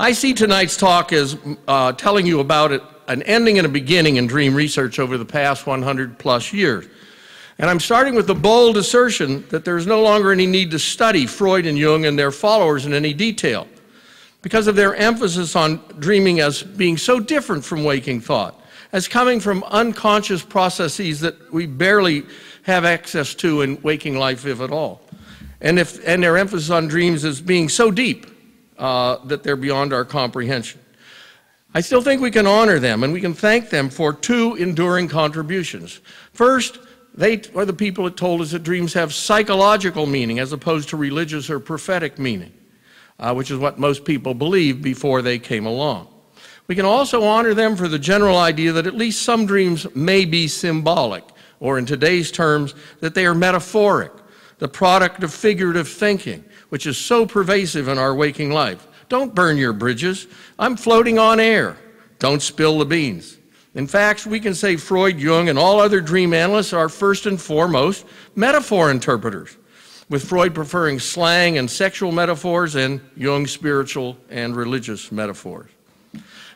I see tonight's talk as telling you about an ending and a beginning in dream research over the past 100 plus years. And I'm starting with the bold assertion that there's no longer any need to study Freud and Jung and their followers in any detail because of their emphasis on dreaming as being so different from waking thought, as coming from unconscious processes that we barely have access to in waking life, if at all. And their emphasis on dreams as being so deep that they're beyond our comprehension. I still think we can honor them and we can thank them for two enduring contributions. First, they are the people that told us that dreams have psychological meaning as opposed to religious or prophetic meaning, which is what most people believed before they came along. We can also honor them for the general idea that at least some dreams may be symbolic, or in today's terms, that they are metaphoric, the product of figurative thinking, which is so pervasive in our waking life. Don't burn your bridges. I'm floating on air. Don't spill the beans. In fact, we can say Freud, Jung, and all other dream analysts are first and foremost metaphor interpreters, with Freud preferring slang and sexual metaphors and Jung spiritual and religious metaphors.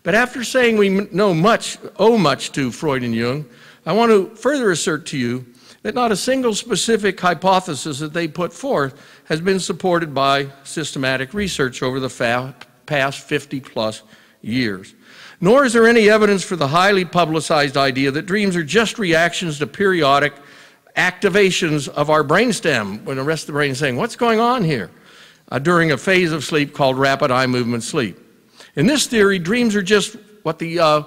But after saying we owe much to Freud and Jung, I want to further assert to you that not a single specific hypothesis that they put forth has been supported by systematic research over the past 50 plus years. Nor is there any evidence for the highly publicized idea that dreams are just reactions to periodic activations of our brainstem when the rest of the brain is saying, what's going on here? During a phase of sleep called rapid eye movement sleep. In this theory, dreams are just what the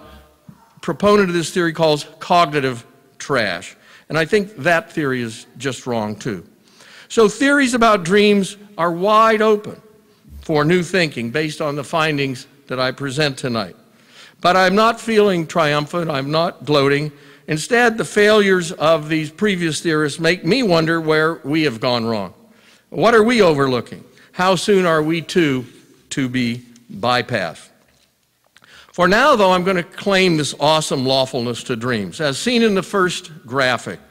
proponent of this theory calls cognitive trash. And I think that theory is just wrong too. So theories about dreams are wide open for new thinking based on the findings that I present tonight. But I'm not feeling triumphant, I'm not gloating. Instead, the failures of these previous theorists make me wonder where we have gone wrong. What are we overlooking? How soon are we to be bypassed? For now, though, I'm going to claim this awesome lawfulness to dreams, as seen in the first graphic.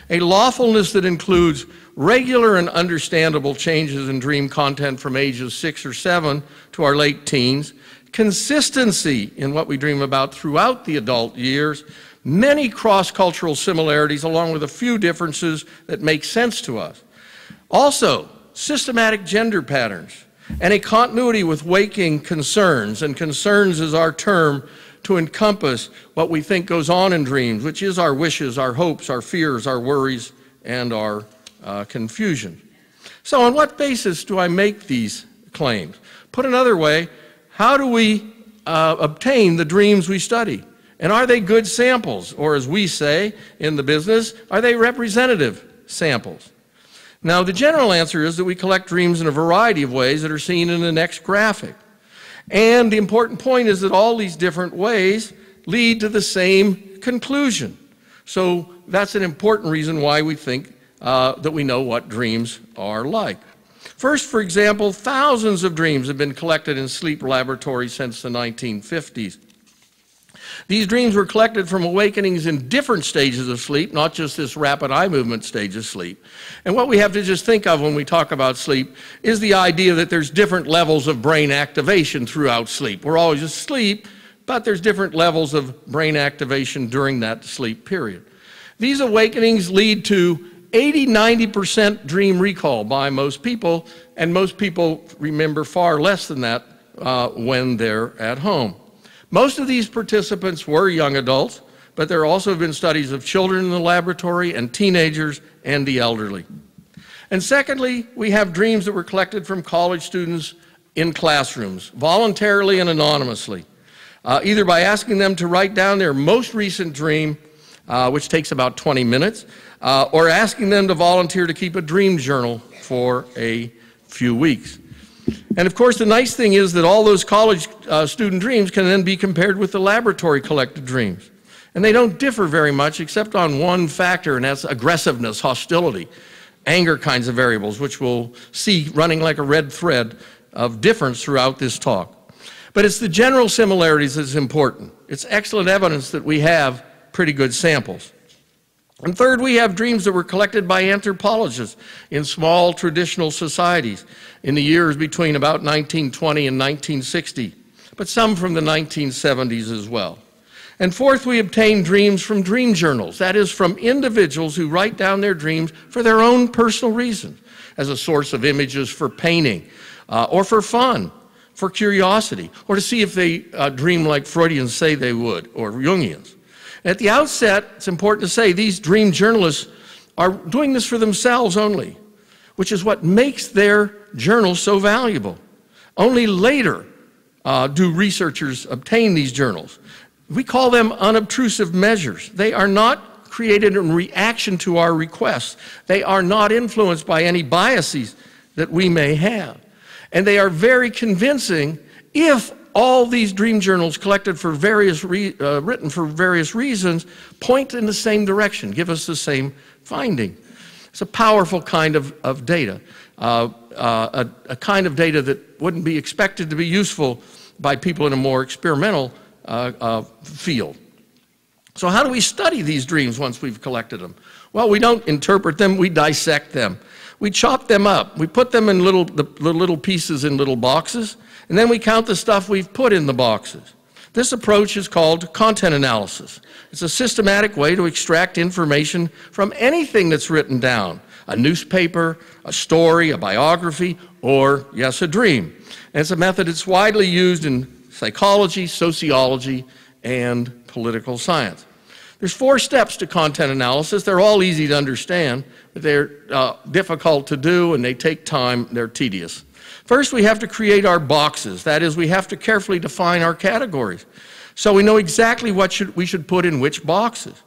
A lawfulness that includes regular and understandable changes in dream content from ages 6 or 7 to our late teens, consistency in what we dream about throughout the adult years, many cross-cultural similarities along with a few differences that make sense to us. Also, systematic gender patterns and a continuity with waking concerns, and concerns is our term to encompass what we think goes on in dreams, which is our wishes, our hopes, our fears, our worries, and our confusion. So on what basis do I make these claims? Put another way, how do we obtain the dreams we study? And are they good samples? Or as we say in the business, are they representative samples? Now, the general answer is that we collect dreams in a variety of ways that are seen in the next graphic. And the important point is that all these different ways lead to the same conclusion. So that's an important reason why we think that we know what dreams are like. First, for example, thousands of dreams have been collected in sleep laboratories since the 1950s. These dreams were collected from awakenings in different stages of sleep, not just this rapid eye movement stage of sleep. And what we have to just think of when we talk about sleep is the idea that there's different levels of brain activation throughout sleep. We're always asleep, but there's different levels of brain activation during that sleep period. These awakenings lead to 80–90% dream recall by most people, and most people remember far less than that when they're at home. Most of these participants were young adults, but there also have been studies of children in the laboratory and teenagers and the elderly. And secondly, we have dreams that were collected from college students in classrooms, voluntarily and anonymously, either by asking them to write down their most recent dream, which takes about 20 minutes, or asking them to volunteer to keep a dream journal for a few weeks. And of course, the nice thing is that all those college student dreams can then be compared with the laboratory collected dreams. And they don't differ very much except on one factor, and that's aggressiveness, hostility, anger kinds of variables, which we'll see running like a red thread of difference throughout this talk. But it's the general similarities that's important. It's excellent evidence that we have pretty good samples. And third, we have dreams that were collected by anthropologists in small traditional societies in the years between about 1920 and 1960. but some from the 1970s as well. And fourth, we obtain dreams from dream journals, that is, from individuals who write down their dreams for their own personal reasons, as a source of images for painting, or for fun, for curiosity, or to see if they dream like Freudians say they would, or Jungians. At the outset, it's important to say these dream journalists are doing this for themselves only, which is what makes their journals so valuable. Only later do researchers obtain these journals. We call them unobtrusive measures. They are not created in reaction to our requests. They are not influenced by any biases that we may have. And they are very convincing if all these dream journals collected for written for various reasons point in the same direction, give us the same finding. It's a powerful kind of data, a kind of data that wouldn't be expected to be useful by people in a more experimental field. So how do we study these dreams once we've collected them? Well, we don't interpret them, we dissect them. We chop them up. We put them in little pieces in little boxes, and then we count the stuff we've put in the boxes. This approach is called content analysis. It's a systematic way to extract information from anything that's written down, a newspaper, a story, a biography, or, yes, a dream. And it's a method that's widely used in psychology, sociology, and political science. There's 4 steps to content analysis. They're all easy to understand, but they're difficult to do, and they take time. They're tedious. First, we have to create our boxes. That is, we have to carefully define our categories so we know exactly what we should put in which boxes.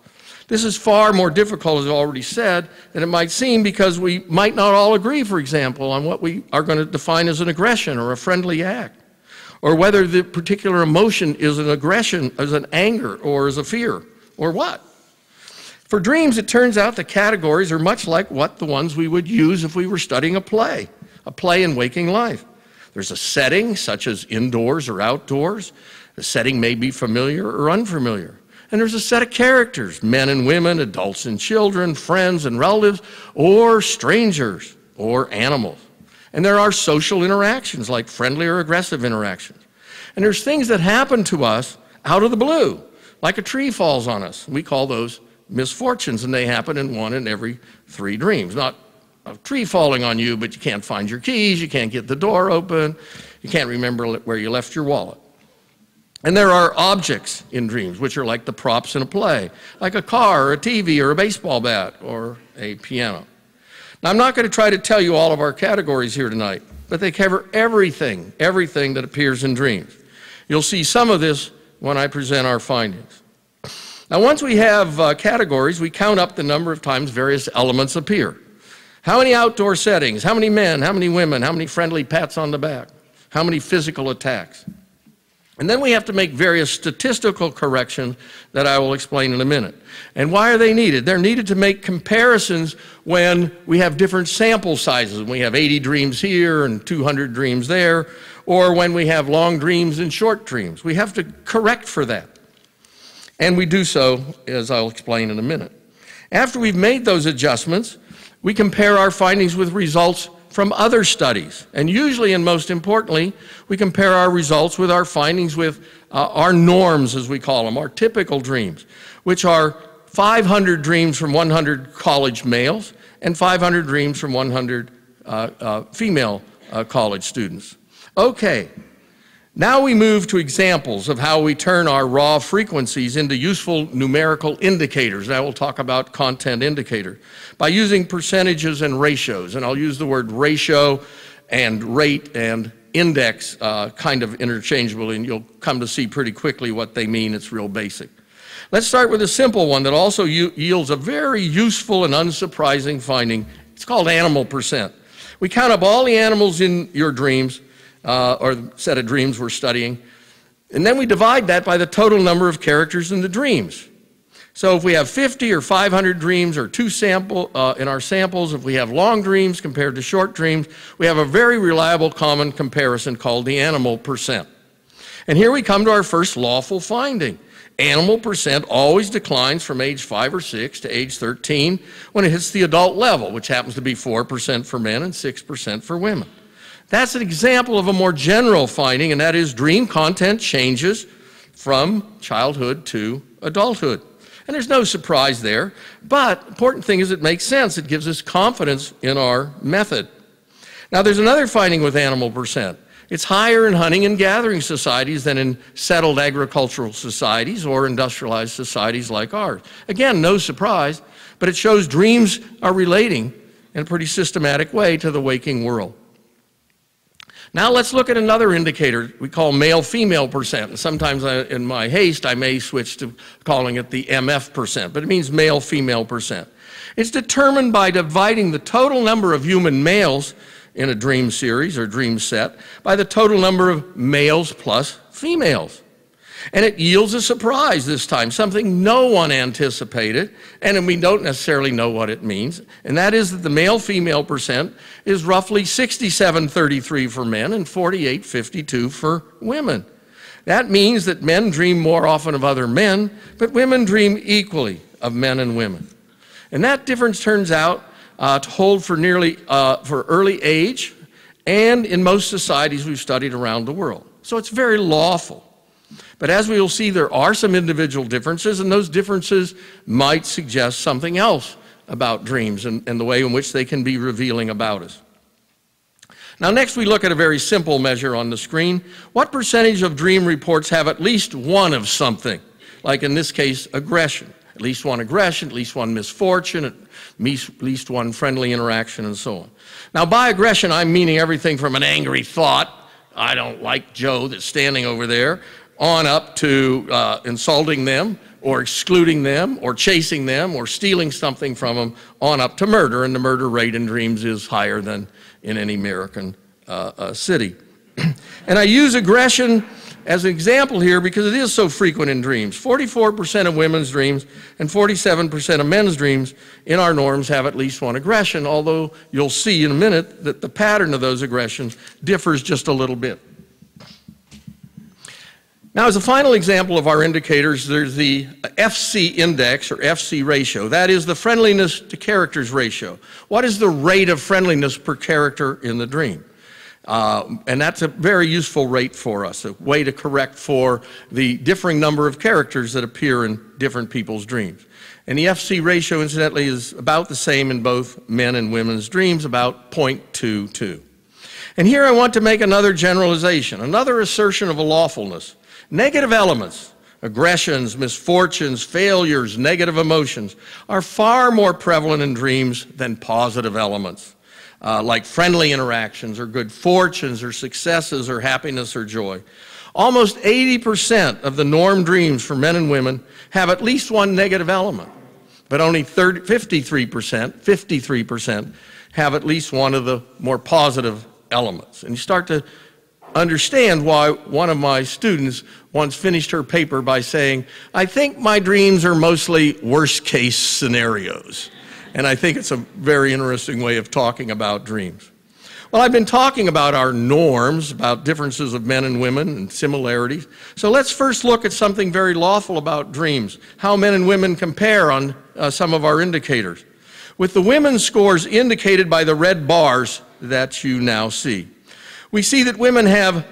This is far more difficult, as I already said, than it might seem, because we might not all agree, for example, on what we are going to define as an aggression or a friendly act, or whether the particular emotion is an aggression, as an anger, or as a fear, or what. For dreams, it turns out the categories are much like the ones we would use if we were studying a play in waking life. There's a setting, such as indoors or outdoors. The setting may be familiar or unfamiliar. And there's a set of characters, men and women, adults and children, friends and relatives, or strangers, or animals. And there are social interactions, like friendly or aggressive interactions. And there's things that happen to us out of the blue, like a tree falls on us. We call those misfortunes, and they happen in 1 in every 3 dreams. Not a tree falling on you, but you can't find your keys, you can't get the door open, you can't remember where you left your wallet. And there are objects in dreams, which are like the props in a play, like a car, or a TV, or a baseball bat, or a piano. Now, I'm not going to try to tell you all of our categories here tonight, but they cover everything that appears in dreams. You'll see some of this when I present our findings. Now, once we have categories, we count up the number of times various elements appear. How many outdoor settings? How many men? How many women? How many friendly pats on the back? How many physical attacks? And then we have to make various statistical corrections that I will explain in a minute. And why are they needed? They're needed to make comparisons when we have different sample sizes. We have 80 dreams here and 200 dreams there, or when we have long dreams and short dreams. We have to correct for that. And we do so, as I'll explain in a minute. After we've made those adjustments, we compare our findings with results from other studies. And usually, and most importantly, we compare our results with our findings with our norms, as we call them, our typical dreams, which are 500 dreams from 100 college males and 500 dreams from 100 female college students. Okay, now we move to examples of how we turn our raw frequencies into useful numerical indicators. Now we'll talk about content indicators by using percentages and ratios. And I'll use the word ratio and rate and index kind of interchangeably, and you'll come to see pretty quickly what they mean. It's real basic. Let's start with a simple one that also yields a very useful and unsurprising finding. It's called animal percent. We count up all the animals in your dreams, or the set of dreams we're studying, and then we divide that by the total number of characters in the dreams. So if we have 50 or 500 dreams or 2 in our samples, if we have long dreams compared to short dreams, we have a very reliable common comparison called the animal percent. And here we come to our first lawful finding. Animal percent always declines from age 5 or 6 to age 13 when it hits the adult level, which happens to be 4% for men and 6% for women. That's an example of a more general finding, and that is dream content changes from childhood to adulthood. And there's no surprise there, but the important thing is it makes sense. It gives us confidence in our method. Now, there's another finding with animal percent. It's higher in hunting and gathering societies than in settled agricultural societies or industrialized societies like ours. Again, no surprise, but it shows dreams are relating in a pretty systematic way to the waking world. Now let's look at another indicator we call male-female percent. And sometimes in my haste, I may switch to calling it the MF percent, but it means male-female percent. It's determined by dividing the total number of human males in a dream series or dream set by the total number of males plus females. And it yields a surprise this time, something no one anticipated, and we don't necessarily know what it means, and that is that the male-female percent is roughly 67-33 for men and 48-52 for women. That means that men dream more often of other men, but women dream equally of men and women. And that difference turns out to hold for for early age and in most societies we've studied around the world. So it's very lawful. But as we will see, there are some individual differences, and those differences might suggest something else about dreams and the way in which they can be revealing about us. Now next we look at a very simple measure on the screen. What percentage of dream reports have at least one of something? Like in this case, aggression. At least one aggression, at least one misfortune, at least one friendly interaction, and so on. Now by aggression, I'm meaning everything from an angry thought, I don't like Joe that's standing over there, on up to insulting them, or excluding them, or chasing them, or stealing something from them, on up to murder, and the murder rate in dreams is higher than in any American city. And I use aggression as an example here because it is so frequent in dreams. 44% of women's dreams and 47% of men's dreams in our norms have at least one aggression, although you'll see in a minute that the pattern of those aggressions differs just a little bit. Now, as a final example of our indicators, there's the FC index, or FC ratio. That is the friendliness to characters ratio. What is the rate of friendliness per character in the dream? And that's a very useful rate for us, a way to correct for the differing number of characters that appear in different people's dreams. And the FC ratio, incidentally, is about the same in both men and women's dreams, about 0.22. And here I want to make another generalization, another assertion of a lawfulness. Negative elements, aggressions, misfortunes, failures, negative emotions, are far more prevalent in dreams than positive elements, like friendly interactions or good fortunes or successes or happiness or joy. Almost 80% of the norm dreams for men and women have at least one negative element, but only 53% have at least one of the more positive elements. And you start to understand why one of my students once finished her paper by saying, I think my dreams are mostly worst-case scenarios. And I think it's a very interesting way of talking about dreams. Well, I've been talking about our norms, about differences of men and women and similarities. So let's first look at something very lawful about dreams, how men and women compare on some of our indicators. With the women's scores indicated by the red bars that you now see. We see that women have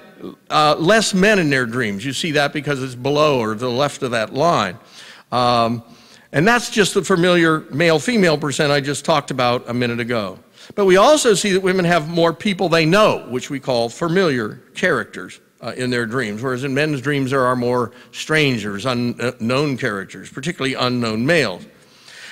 less men in their dreams. You see that because it's below or to the left of that line. And that's just the familiar male-female percent I just talked about a minute ago. But we also see that women have more people they know, which we call familiar characters in their dreams, whereas in men's dreams there are more strangers, unknown characters, particularly unknown males.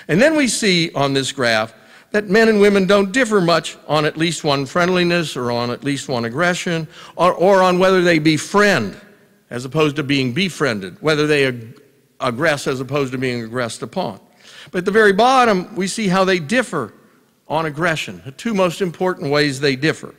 And then we see on this graph that men and women don't differ much on at least one friendliness or on at least one aggression or on whether they befriend as opposed to being befriended, whether they aggress as opposed to being aggressed upon. But at the very bottom, we see how they differ on aggression, the two most important ways they differ.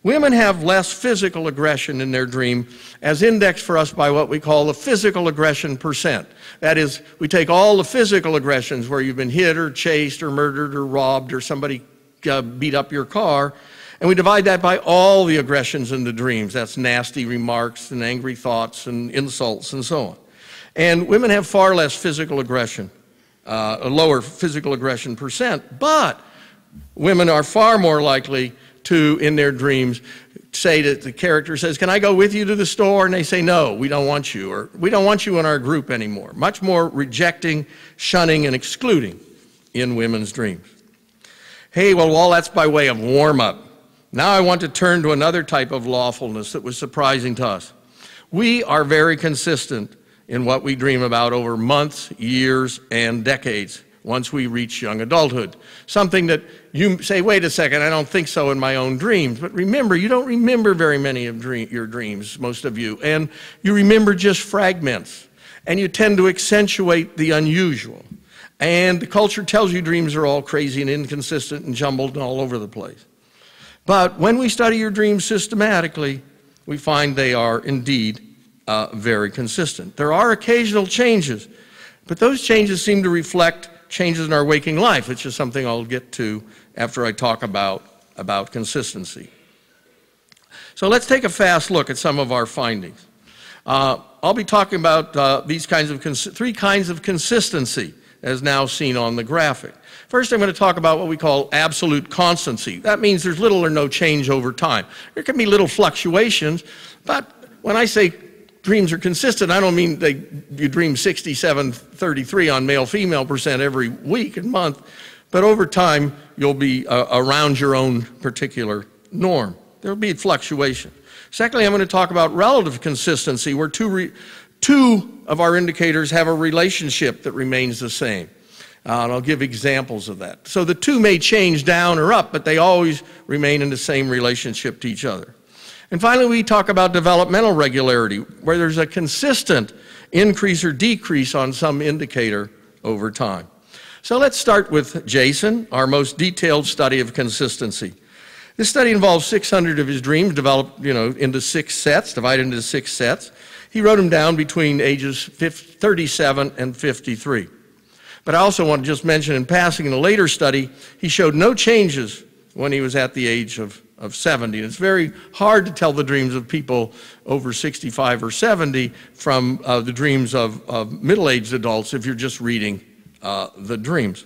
Women have less physical aggression in their dream as indexed for us by what we call the physical aggression percent. That is, we take all the physical aggressions where you've been hit or chased or murdered or robbed or somebody beat up your car, and we divide that by all the aggressions in the dreams. That's nasty remarks and angry thoughts and insults and so on. And women have far less physical aggression, a lower physical aggression percent, but women are far more likely to, in their dreams, say that the character says, "Can I go with you to the store?" And they say, "No, we don't want you," or "We don't want you in our group anymore." Much more rejecting, shunning, and excluding in women's dreams. Hey, well, all that's by way of warm-up. Now I want to turn to another type of lawfulness that was surprising to us. We are very consistent in what we dream about over months, years, and decades once we reach young adulthood. Something that you say, "Wait a second, I don't think so in my own dreams." But remember, you don't remember very many of your dreams, most of you, and you remember just fragments, and you tend to accentuate the unusual. And the culture tells you dreams are all crazy and inconsistent and jumbled and all over the place. But when we study your dreams systematically, we find they are indeed very consistent. There are occasional changes, but those changes seem to reflect changes in our waking life, which is something I'll get to after I talk about consistency. So let's take a fast look at some of our findings. I'll be talking about these kinds of three kinds of consistency as now seen on the graphic. First, I'm going to talk about what we call absolute constancy. That means there's little or no change over time. There can be little fluctuations, but when I say dreams are consistent, I don't mean you dream 67-33 on male-female percent every week and month, but over time you'll be around your own particular norm. There will be fluctuation. Secondly, I'm going to talk about relative consistency, where two of our indicators have a relationship that remains the same. And I'll give examples of that. So the two may change down or up, but they always remain in the same relationship to each other. And finally, we talk about developmental regularity, where there's a consistent increase or decrease on some indicator over time. So let's start with Jason, our most detailed study of consistency. This study involves 600 of his dreams developed, into 6 sets, divided into 6 sets. He wrote them down between ages 37 and 53. But I also want to just mention in passing, in a later study, he showed no changes when he was at the age of 70. And it's very hard to tell the dreams of people over 65 or 70 from the dreams of middle-aged adults if you're just reading the dreams.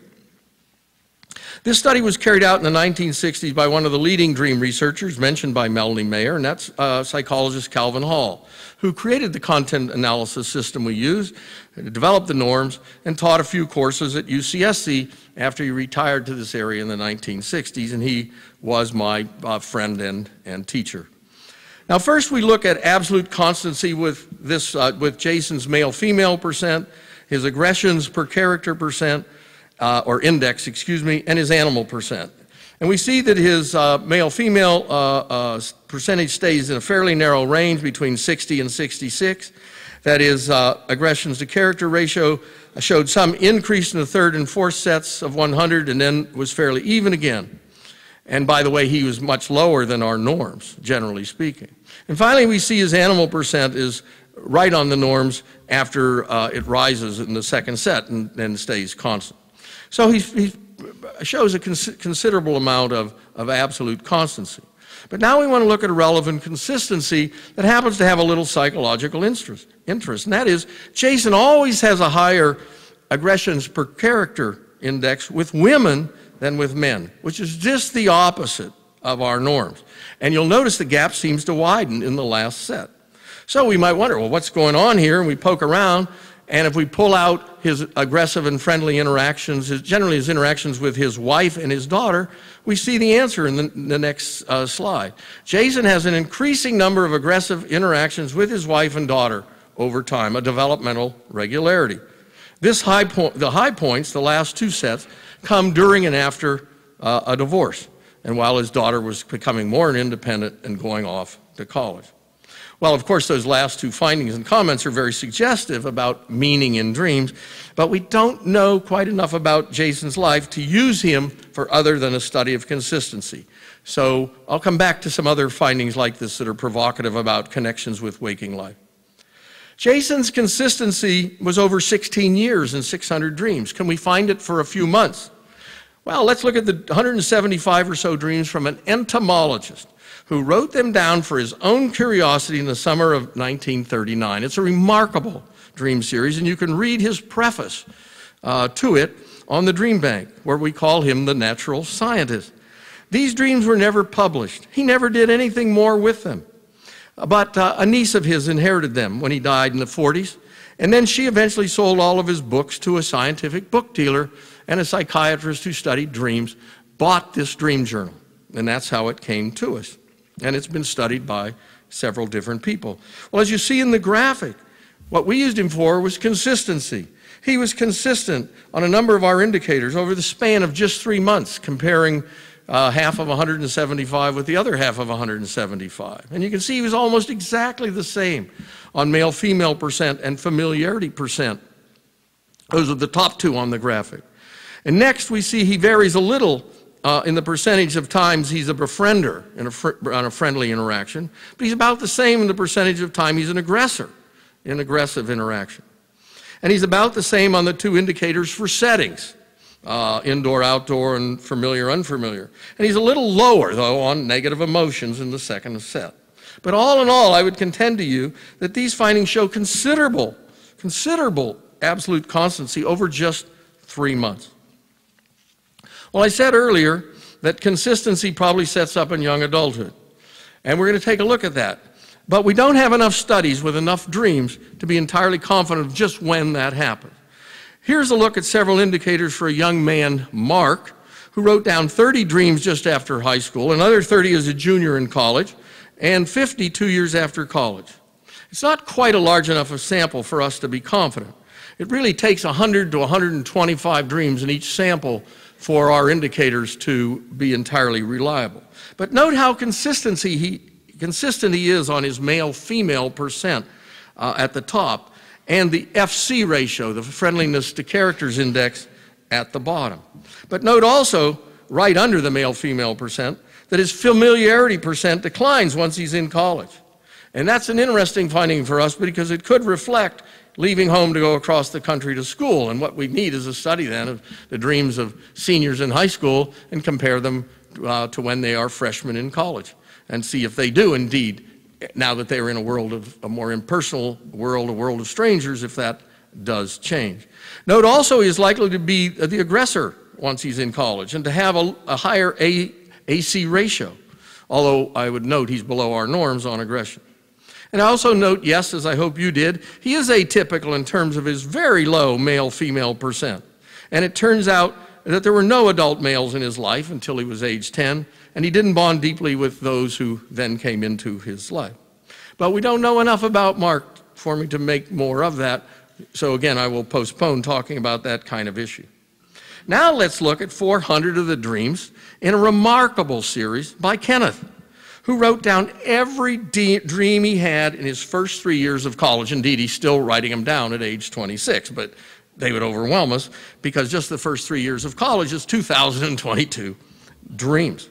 This study was carried out in the 1960s by one of the leading dream researchers mentioned by Melanie Mayer, and that's psychologist Calvin Hall, who created the content analysis system we use, developed the norms, and taught a few courses at UCSC after he retired to this area in the 1960s, and he was my friend and teacher. Now first we look at absolute constancy with Jason's male-female percent, his aggressions per character percent, or index, and his animal percent. And we see that his male-female percentage stays in a fairly narrow range between 60 and 66. That is, aggressions to character ratio showed some increase in the third and fourth sets of 100 and then was fairly even again. And by the way, he was much lower than our norms, generally speaking. And finally, we see his animal percent is right on the norms after it rises in the second set and then stays constant. So he shows a considerable amount of absolute constancy. But now we want to look at a relevant consistency that happens to have a little psychological interest. And that is, Jason always has a higher aggressions per character index with women than with men, which is just the opposite of our norms. And you'll notice the gap seems to widen in the last set. So we might wonder, well, what's going on here? And we poke around. And if we pull out his aggressive and friendly interactions, generally his interactions with his wife and his daughter, we see the answer in the next slide. Jason has an increasing number of aggressive interactions with his wife and daughter over time, a developmental regularity. The high points, the last 2 sets, come during and after a divorce, and while his daughter was becoming more independent and going off to college. Well, of course, those last 2 findings and comments are very suggestive about meaning in dreams, but we don't know quite enough about Jason's life to use him for other than a study of consistency. So I'll come back to some other findings like this that are provocative about connections with waking life. Jason's consistency was over 16 years and 600 dreams. Can we find it for a few months? Well, let's look at the 175 or so dreams from an entomologist who wrote them down for his own curiosity in the summer of 1939. It's a remarkable dream series, and you can read his preface to it on the DreamBank, where we call him the natural scientist. These dreams were never published. He never did anything more with them. But a niece of his inherited them when he died in the 40s, and then she eventually sold all of his books to a scientific book dealer, and a psychiatrist who studied dreams bought this dream journal, and that's how it came to us. And it's been studied by several different people. Well, as you see in the graphic, what we used him for was consistency. He was consistent on a number of our indicators over the span of just 3 months, comparing half of 175 with the other half of 175. And you can see he was almost exactly the same on male-female percent and familiarity percent. Those are the top two on the graphic. And next we see he varies a little in the percentage of times he's a befriender on a friendly interaction, but he's about the same in the percentage of time he's an aggressor in aggressive interaction. And he's about the same on the two indicators for settings. Indoor, outdoor, and familiar, unfamiliar. And he's a little lower, though, on negative emotions in the second set. But all in all, I would contend to you that these findings show considerable absolute constancy over just 3 months. Well, I said earlier that consistency probably sets up in young adulthood. And we're going to take a look at that. But we don't have enough studies with enough dreams to be entirely confident of just when that happens. Here's a look at several indicators for a young man, Mark, who wrote down 30 dreams just after high school, another 30 as a junior in college, and 50 2 years after college. It's not quite a large enough a sample for us to be confident. It really takes 100 to 125 dreams in each sample for our indicators to be entirely reliable. But note how consistent he is on his male-female percent at the top, and the FC ratio, the friendliness to characters index, at the bottom. But note also, right under the male-female percent, that his familiarity percent declines once he's in college. And that's an interesting finding for us because it could reflect leaving home to go across the country to school. And what we need is a study then of the dreams of seniors in high school and compare them to when they are freshmen in college and see if they do indeed, now that they are in a more impersonal world, a world of strangers, if that does change. Note also he is likely to be the aggressor once he's in college and to have a higher AC ratio, although I would note he's below our norms on aggression. And I also note, yes, as I hope you did, he is atypical in terms of his very low male-female percent. And it turns out that there were no adult males in his life until he was age 10, and he didn't bond deeply with those who then came into his life. But we don't know enough about Mark for me to make more of that, so again, I will postpone talking about that kind of issue. Now let's look at 400 of the dreams in a remarkable series by Kenneth, who wrote down every dream he had in his first 3 years of college. Indeed, he's still writing them down at age 26, but they would overwhelm us because just the first 3 years of college is 2,022 dreams.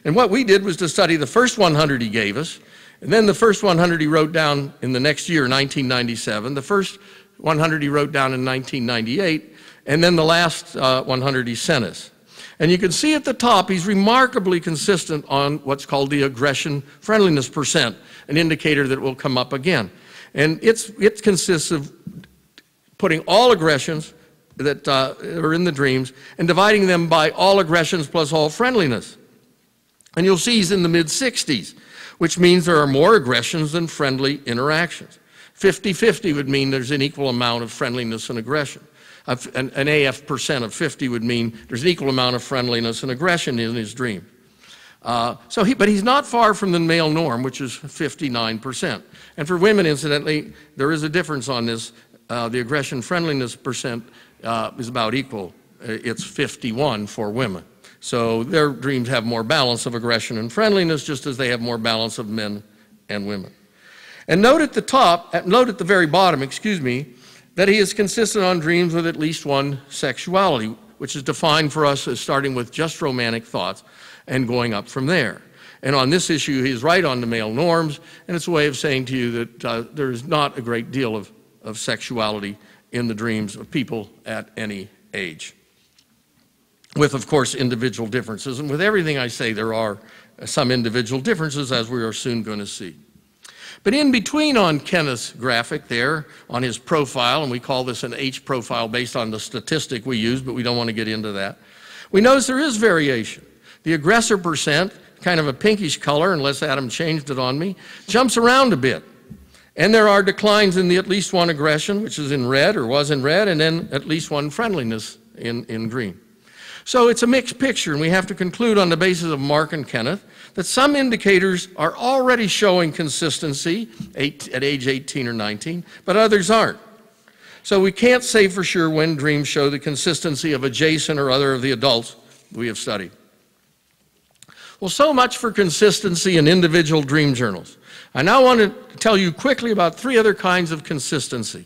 And what we did was to study the first 100 he gave us, and then the first 100 he wrote down in the next year, 1997, the first 100 he wrote down in 1998, and then the last 100 he sent us. And you can see at the top, he's remarkably consistent on what's called the aggression friendliness percent, an indicator that will come up again. And it consists of putting all aggressions that are in the dreams and dividing them by all aggressions plus all friendliness. And you'll see he's in the mid-60s, which means there are more aggressions than friendly interactions. 50-50 would mean there's an equal amount of friendliness and aggression. An AF percent of 50 would mean there's an equal amount of friendliness and aggression in his dream. But he's not far from the male norm, which is 59%. And for women, incidentally, there is a difference on this. The aggression friendliness percent is about equal. It's 51 for women. So their dreams have more balance of aggression and friendliness, just as they have more balance of men and women. And note at the very bottom, that he is consistent on dreams with at least one sexuality, which is defined for us as starting with just romantic thoughts and going up from there. And on this issue, he is right on the male norms, and it's a way of saying to you that there is not a great deal of sexuality in the dreams of people at any age. With, of course, individual differences. And with everything I say, there are some individual differences, as we are soon going to see. But in between on Kenneth's graphic there, on his profile, and we call this an H profile based on the statistic we use, but we don't want to get into that, we notice there is variation. The aggressor percent, kind of a pinkish color, unless Adam changed it on me, jumps around a bit. And there are declines in the at least one aggression, which is in red or was in red, and then at least one friendliness in green. So it's a mixed picture, and we have to conclude on the basis of Mark and Kenneth that some indicators are already showing consistency at age 18 or 19, but others aren't. So we can't say for sure when dreams show the consistency of adjacent or other of the adults we have studied. Well, so much for consistency in individual dream journals. I now want to tell you quickly about 3 other kinds of consistency.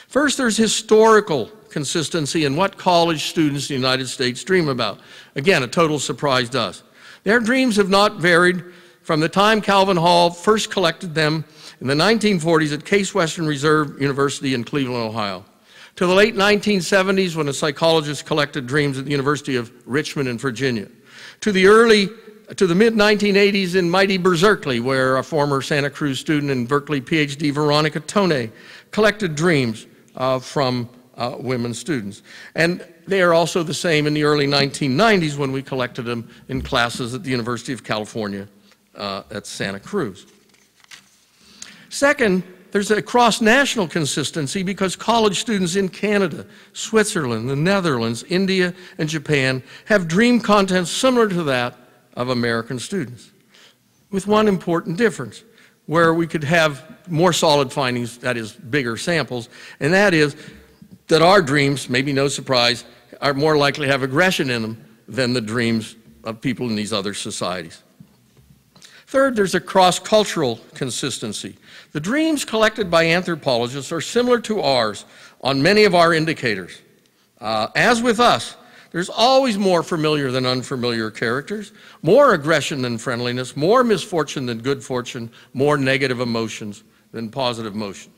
First, there's historical consistency in what college students in the United States dream about. Again, a total surprise to us. Their dreams have not varied from the time Calvin Hall first collected them in the 1940s at Case Western Reserve University in Cleveland, Ohio, to the late 1970s when a psychologist collected dreams at the University of Richmond in Virginia, to the mid-1980s in mighty Berkeley, where a former Santa Cruz student and Berkeley PhD, Veronica Tone, collected dreams from women students. And they are also the same in the early 1990s when we collected them in classes at the University of California at Santa Cruz. Second, there's a cross-national consistency because college students in Canada, Switzerland, the Netherlands, India, and Japan have dream content similar to that of American students, with one important difference, where we could have more solid findings, that is, bigger samples, and that is that our dreams, maybe no surprise, are more likely to have aggression in them than the dreams of people in these other societies. Third, there's a cross-cultural consistency. The dreams collected by anthropologists are similar to ours on many of our indicators. As with us, there's always more familiar than unfamiliar characters, more aggression than friendliness, more misfortune than good fortune, more negative emotions than positive emotion.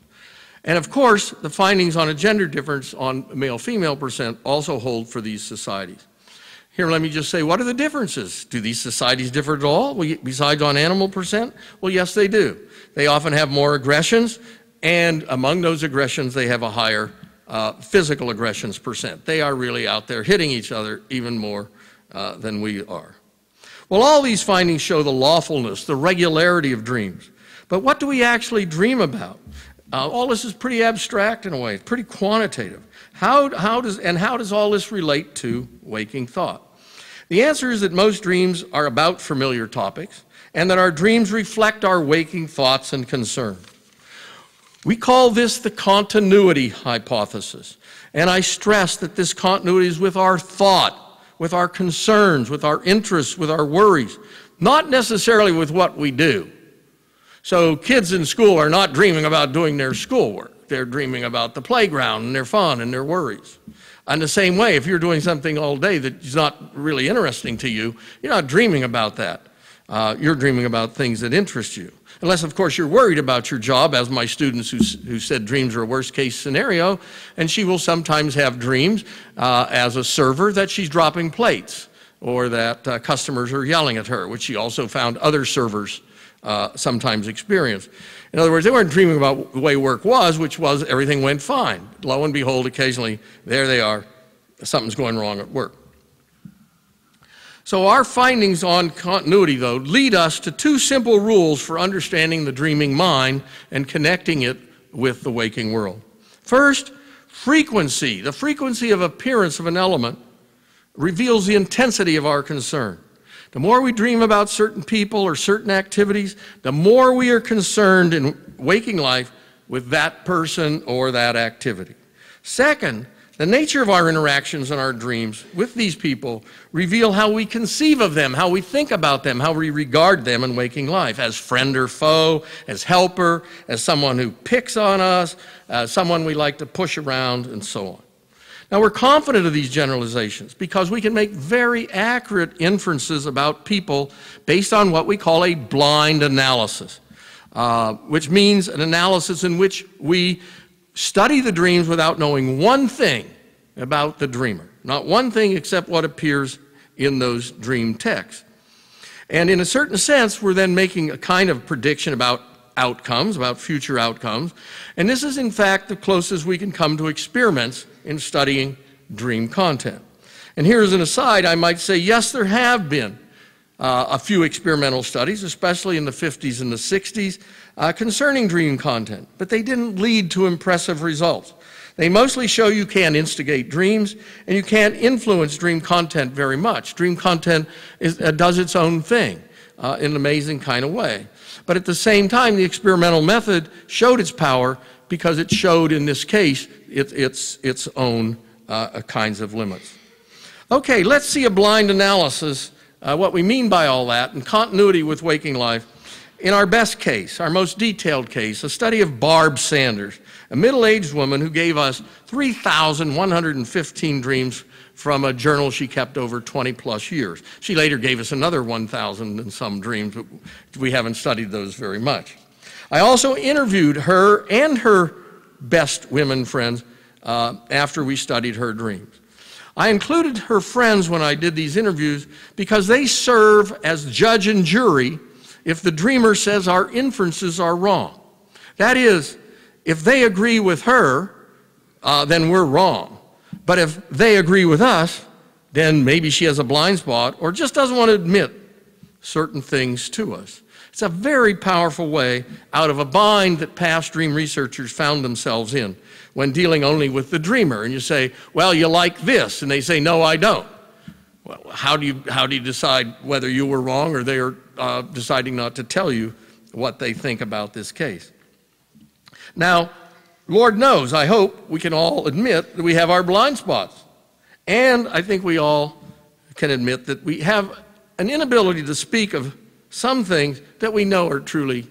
And of course, the findings on a gender difference on male-female percent also hold for these societies. Here, let me just say, what are the differences? Do these societies differ at all, besides on animal percent? Well, yes, they do. They often have more aggressions, and among those aggressions, they have a higher physical aggressions percent. They are really out there hitting each other even more than we are. Well, all these findings show the lawfulness, the regularity of dreams. But what do we actually dream about? All this is pretty abstract in a way, pretty quantitative. How does all this relate to waking thought? The answer is that most dreams are about familiar topics, and that our dreams reflect our waking thoughts and concerns. We call this the continuity hypothesis, and I stress that this continuity is with our thought, with our concerns, with our interests, with our worries, not necessarily with what we do. So kids in school are not dreaming about doing their schoolwork. They're dreaming about the playground and their fun and their worries. In the same way, if you're doing something all day that is not really interesting to you, you're not dreaming about that. You're dreaming about things that interest you. Unless, of course, you're worried about your job, as my students who said dreams are a worst-case scenario, and she will sometimes have dreams as a server that she's dropping plates or that customers are yelling at her, which she also found other servers sometimes experience. In other words, they weren't dreaming about the way work was, which was everything went fine. Lo and behold, occasionally, there they are, something's going wrong at work. So our findings on continuity, though, lead us to 2 simple rules for understanding the dreaming mind and connecting it with the waking world. First, frequency. The frequency of appearance of an element reveals the intensity of our concern. The more we dream about certain people or certain activities, the more we are concerned in waking life with that person or that activity. Second, the nature of our interactions and our dreams with these people reveal how we conceive of them, how we think about them, how we regard them in waking life, as friend or foe, as helper, as someone who picks on us, as someone we like to push around, and so on. Now, we're confident of these generalizations because we can make very accurate inferences about people based on what we call a blind analysis, which means an analysis in which we study the dreams without knowing one thing about the dreamer, not one thing except what appears in those dream texts. And in a certain sense, we're then making a kind of prediction about outcomes, about future outcomes. And this is, in fact, the closest we can come to experiments in studying dream content. And here as an aside, I might say, yes, there have been a few experimental studies, especially in the 50s and the 60s, concerning dream content, but they didn't lead to impressive results. They mostly show you can't instigate dreams and you can't influence dream content very much. Dream content does its own thing in an amazing kind of way. But at the same time, the experimental method showed its power because it showed, in this case, its own kinds of limits. Okay, let's see a blind analysis, what we mean by all that, in continuity with waking life. In our best case, our most detailed case, a study of Barb Sanders, a middle-aged woman who gave us 3,115 dreams from a journal she kept over 20-plus years. She later gave us another 1,000 and some dreams, but we haven't studied those very much. I also interviewed her and her best women friends after we studied her dreams. I included her friends when I did these interviews because they serve as judge and jury if the dreamer says our inferences are wrong. That is, if they agree with her, then we're wrong. But if they agree with us, then maybe she has a blind spot or just doesn't want to admit certain things to us. It's a very powerful way out of a bind that past dream researchers found themselves in when dealing only with the dreamer. And you say, well, you like this, and they say, no, I don't. Well, how do you decide whether you were wrong or they are deciding not to tell you what they think about this case? Now, Lord knows, I hope we can all admit that we have our blind spots. And I think we all can admit that we have an inability to speak of some things that we know are truly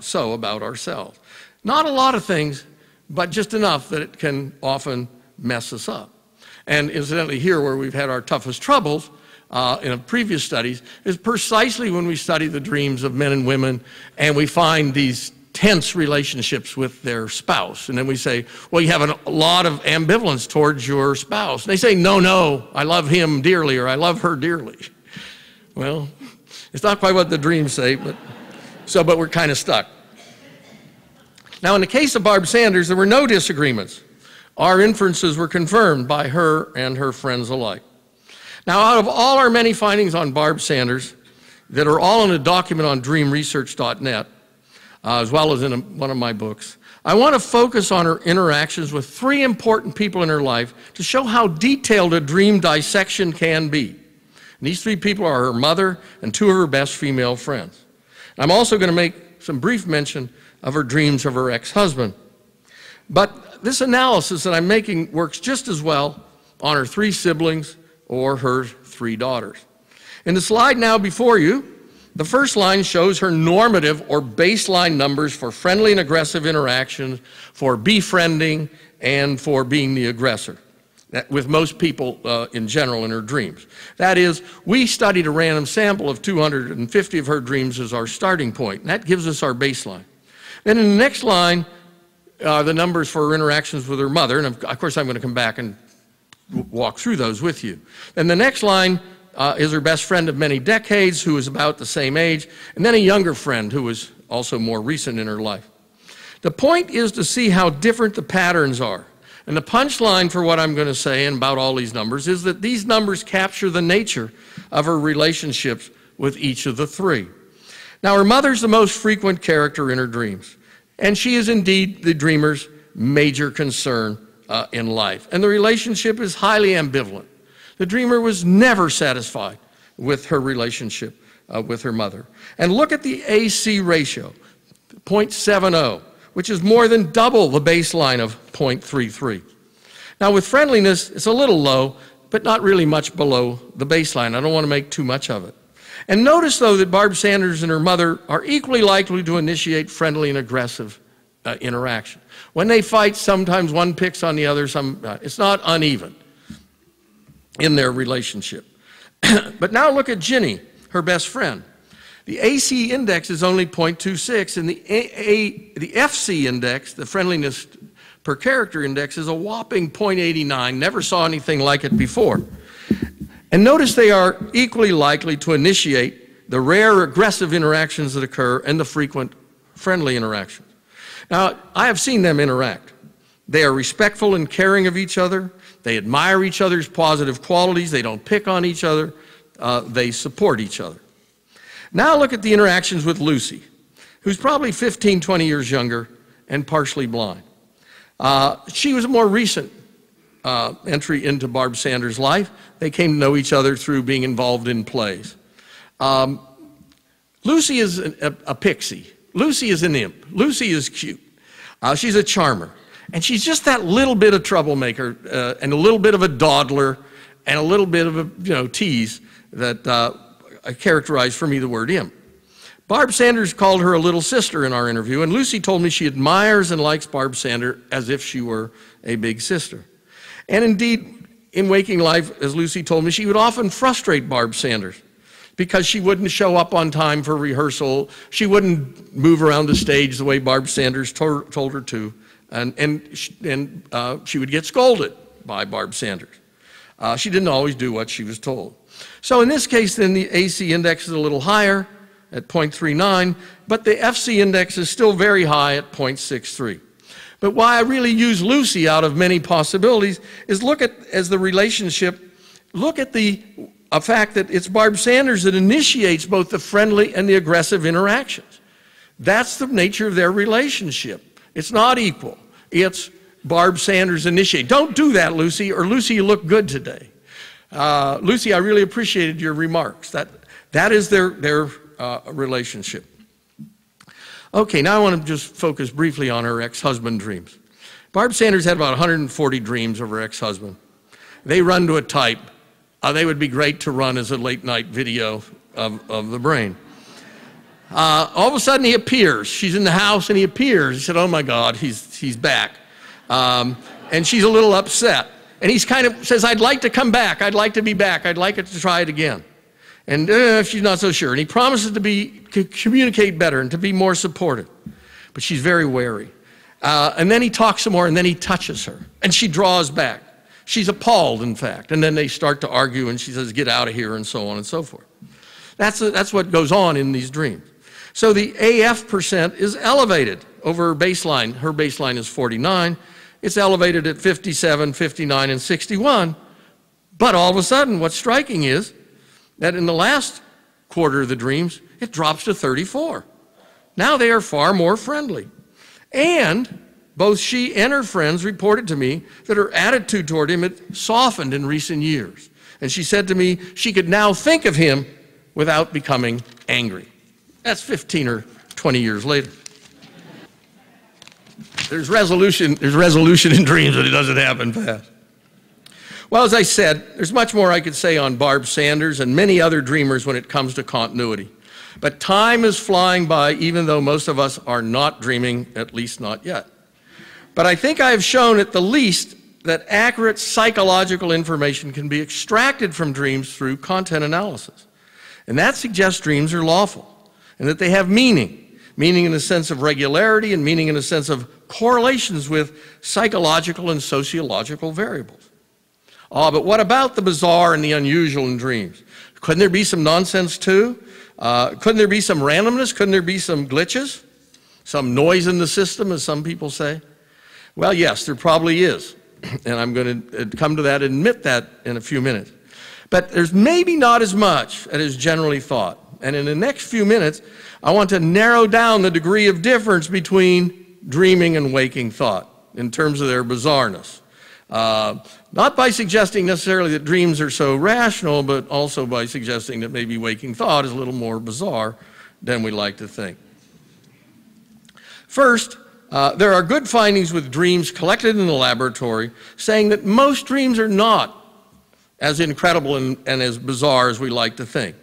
so about ourselves. Not a lot of things, but just enough that it can often mess us up. And incidentally, here where we've had our toughest troubles in previous studies is precisely when we study the dreams of men and women and we find these tense relationships with their spouse. And then we say, well, you have a lot of ambivalence towards your spouse. And they say, no, I love him dearly or I love her dearly. Well, it's not quite what the dreams say, but we're kind of stuck. Now, in the case of Barb Sanders, there were no disagreements. Our inferences were confirmed by her and her friends alike. Now, out of all our many findings on Barb Sanders that are all in a document on dreamresearch.net, as well as in one of my books, I want to focus on her interactions with three important people in her life to show how detailed a dream dissection can be. And these three people are her mother and two of her best female friends. I'm also going to make some brief mention of her dreams of her ex-husband. But this analysis that I'm making works just as well on her three siblings or her three daughters. In the slide now before you, the first line shows her normative or baseline numbers for friendly and aggressive interactions, for befriending, and for being the aggressor, with most people in general in her dreams. That is, we studied a random sample of 250 of her dreams as our starting point, and that gives us our baseline. Then in the next line, the numbers for her interactions with her mother, and of course I'm going to come back and walk through those with you. Then the next line is her best friend of many decades, who is about the same age, and then a younger friend who was also more recent in her life. The point is to see how different the patterns are. And the punchline for what I'm going to say and about all these numbers is that these numbers capture the nature of her relationships with each of the three. Now, her mother's the most frequent character in her dreams, and she is indeed the dreamer's major concern in life. And the relationship is highly ambivalent. The dreamer was never satisfied with her relationship with her mother. And look at the AC ratio, 0.70, which is more than double the baseline of 0.33. Now, with friendliness, it's a little low, but not really much below the baseline. I don't want to make too much of it. And notice, though, that Barb Sanders and her mother are equally likely to initiate friendly and aggressive interaction. When they fight, sometimes one picks on the other. It's not uneven in their relationship. But now look at Ginny, her best friend. The AC index is only 0.26, and the FC index, the friendliness per character index, is a whopping 0.89. Never saw anything like it before. And notice they are equally likely to initiate the rare aggressive interactions that occur and the frequent friendly interactions. Now, I have seen them interact. They are respectful and caring of each other. They admire each other's positive qualities. They don't pick on each other. they support each other. Now look at the interactions with Lucy, who's probably 15, 20 years younger and partially blind. She was a more recent entry into Barb Sanders' life. They came to know each other through being involved in plays. Lucy is a pixie. Lucy is an imp. Lucy is cute. She's a charmer. And she's just that little bit of troublemaker and a little bit of a dawdler and a little bit of a tease that characterized for me the word imp. Barb Sanders called her a little sister in our interview, and Lucy told me she admires and likes Barb Sanders as if she were a big sister. And indeed, in waking life, as Lucy told me, she would often frustrate Barb Sanders because she wouldn't show up on time for rehearsal. She wouldn't move around the stage the way Barb Sanders told her to, and she would get scolded by Barb Sanders. She didn't always do what she was told. So in this case, then, the AC index is a little higher at 0.39, but the FC index is still very high at 0.63. But why I really use Lucy out of many possibilities is look at the fact that it's Barb Sanders that initiates both the friendly and the aggressive interactions. That's the nature of their relationship. It's not equal. It's Barb Sanders initiate. Don't do that, Lucy, or Lucy, you look good today. Lucy, I really appreciated your remarks. That is their relationship. Okay, now I want to just focus briefly on her ex-husband dreams. Barb Sanders had about 140 dreams of her ex-husband. They run to a type. They would be great to run as a late-night video of the brain. All of a sudden, he appears. She's in the house, and he appears. He said, oh, my God, he's back. And she's a little upset. And he's kind of says, I'd like to come back. I'd like to be back. I'd like it to try it again. And she's not so sure. And he promises to communicate better and to be more supportive. But she's very wary. And then he talks some more, and then he touches her. And she draws back. She's appalled, in fact. And then they start to argue, and she says, get out of here, and so on and so forth. That's what goes on in these dreams. So the AF percent is elevated over her baseline. Her baseline is 49. It's elevated at 57, 59, and 61. But all of a sudden, what's striking is that in the last quarter of the dreams, it drops to 34. Now they are far more friendly. And both she and her friends reported to me that her attitude toward him had softened in recent years. And she said to me she could now think of him without becoming angry. That's 15 or 20 years later. There's resolution in dreams, but it doesn't happen fast. Well, as I said, there's much more I could say on Barb Sanders and many other dreamers when it comes to continuity. But time is flying by, even though most of us are not dreaming, at least not yet. But I think I have shown at the least that accurate psychological information can be extracted from dreams through content analysis. And that suggests dreams are lawful and that they have meaning. Meaning in the sense of regularity and meaning in the sense of correlations with psychological and sociological variables. But what about the bizarre and the unusual in dreams? Couldn't there be some nonsense too? Couldn't there be some randomness? Couldn't there be some glitches? Some noise in the system, as some people say? Well, yes, there probably is. And I'm going to come to that and admit that in a few minutes. But there's maybe not as much as is generally thought. And in the next few minutes, I want to narrow down the degree of difference between dreaming and waking thought in terms of their bizarreness. Not by suggesting necessarily that dreams are so rational, but also by suggesting that maybe waking thought is a little more bizarre than we like to think. First, there are good findings with dreams collected in the laboratory saying that most dreams are not as incredible and as bizarre as we like to think,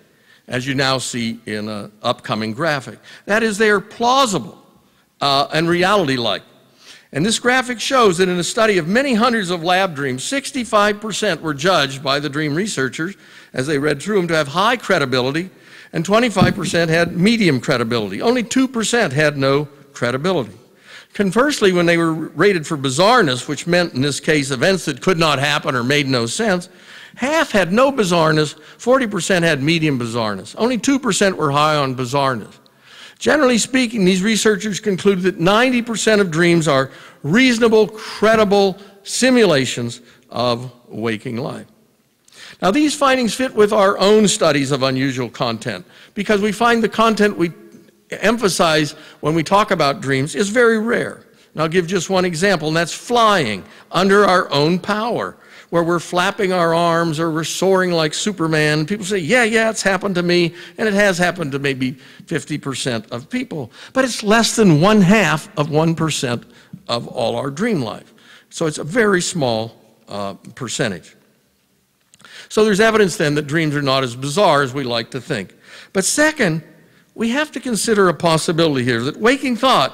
as you now see in an upcoming graphic. That is, they are plausible and reality-like. And this graphic shows that in a study of many hundreds of lab dreams, 65% were judged by the dream researchers, as they read through them, to have high credibility, and 25% had medium credibility. Only 2% had no credibility. Conversely, when they were rated for bizarreness, which meant in this case events that could not happen or made no sense, half had no bizarreness, 40% had medium bizarreness. Only 2% were high on bizarreness. Generally speaking, these researchers concluded that 90% of dreams are reasonable, credible simulations of waking life. Now, these findings fit with our own studies of unusual content because we find the content we emphasize when we talk about dreams is very rare. And I'll give just one example, and that's flying under our own power, where we're flapping our arms or we're soaring like Superman. People say, yeah, it's happened to me, and it has happened to maybe 50% of people. But it's less than 1/2 of 1% of all our dream life. So it's a very small percentage. So there's evidence then that dreams are not as bizarre as we like to think. But second, we have to consider a possibility here that waking thought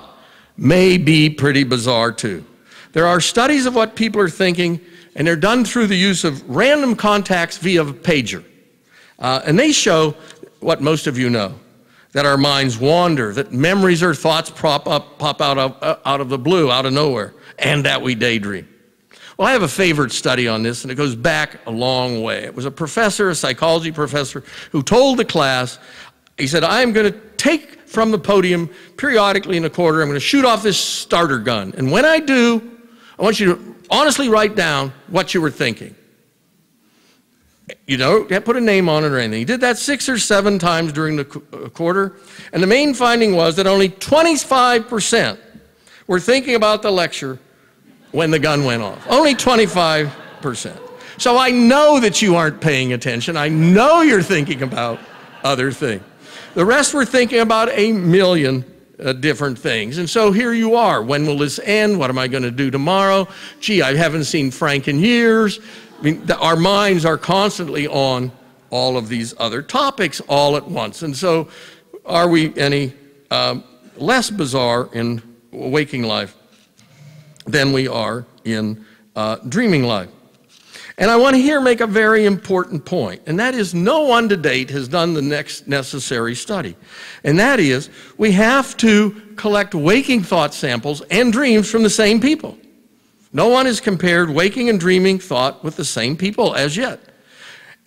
may be pretty bizarre too. There are studies of what people are thinking, and they're done through the use of random contacts via a pager. And they show what most of you know, that our minds wander, that memories or thoughts pop out of the blue, out of nowhere, and that we daydream. Well, I have a favorite study on this, and it goes back a long way. It was a professor, a psychology professor, who told the class, he said, I'm going to take from the podium periodically in a quarter, I'm going to shoot off this starter gun. And when I do, I want you to honestly write down what you were thinking. You don't put a name on it or anything. He did that 6 or 7 times during the quarter, and the main finding was that only 25% were thinking about the lecture when the gun went off. Only 25%. So I know that you aren't paying attention. I know you're thinking about other things. The rest were thinking about a million different things. And so here you are. When will this end? What am I going to do tomorrow? Gee, I haven't seen Frank in years. I mean, our minds are constantly on all of these other topics all at once. And so are we any less bizarre in waking life than we are in dreaming life? And I want to here make a very important point, and that is no one to date has done the next necessary study. And that is, we have to collect waking thought samples and dreams from the same people. No one has compared waking and dreaming thought with the same people as yet.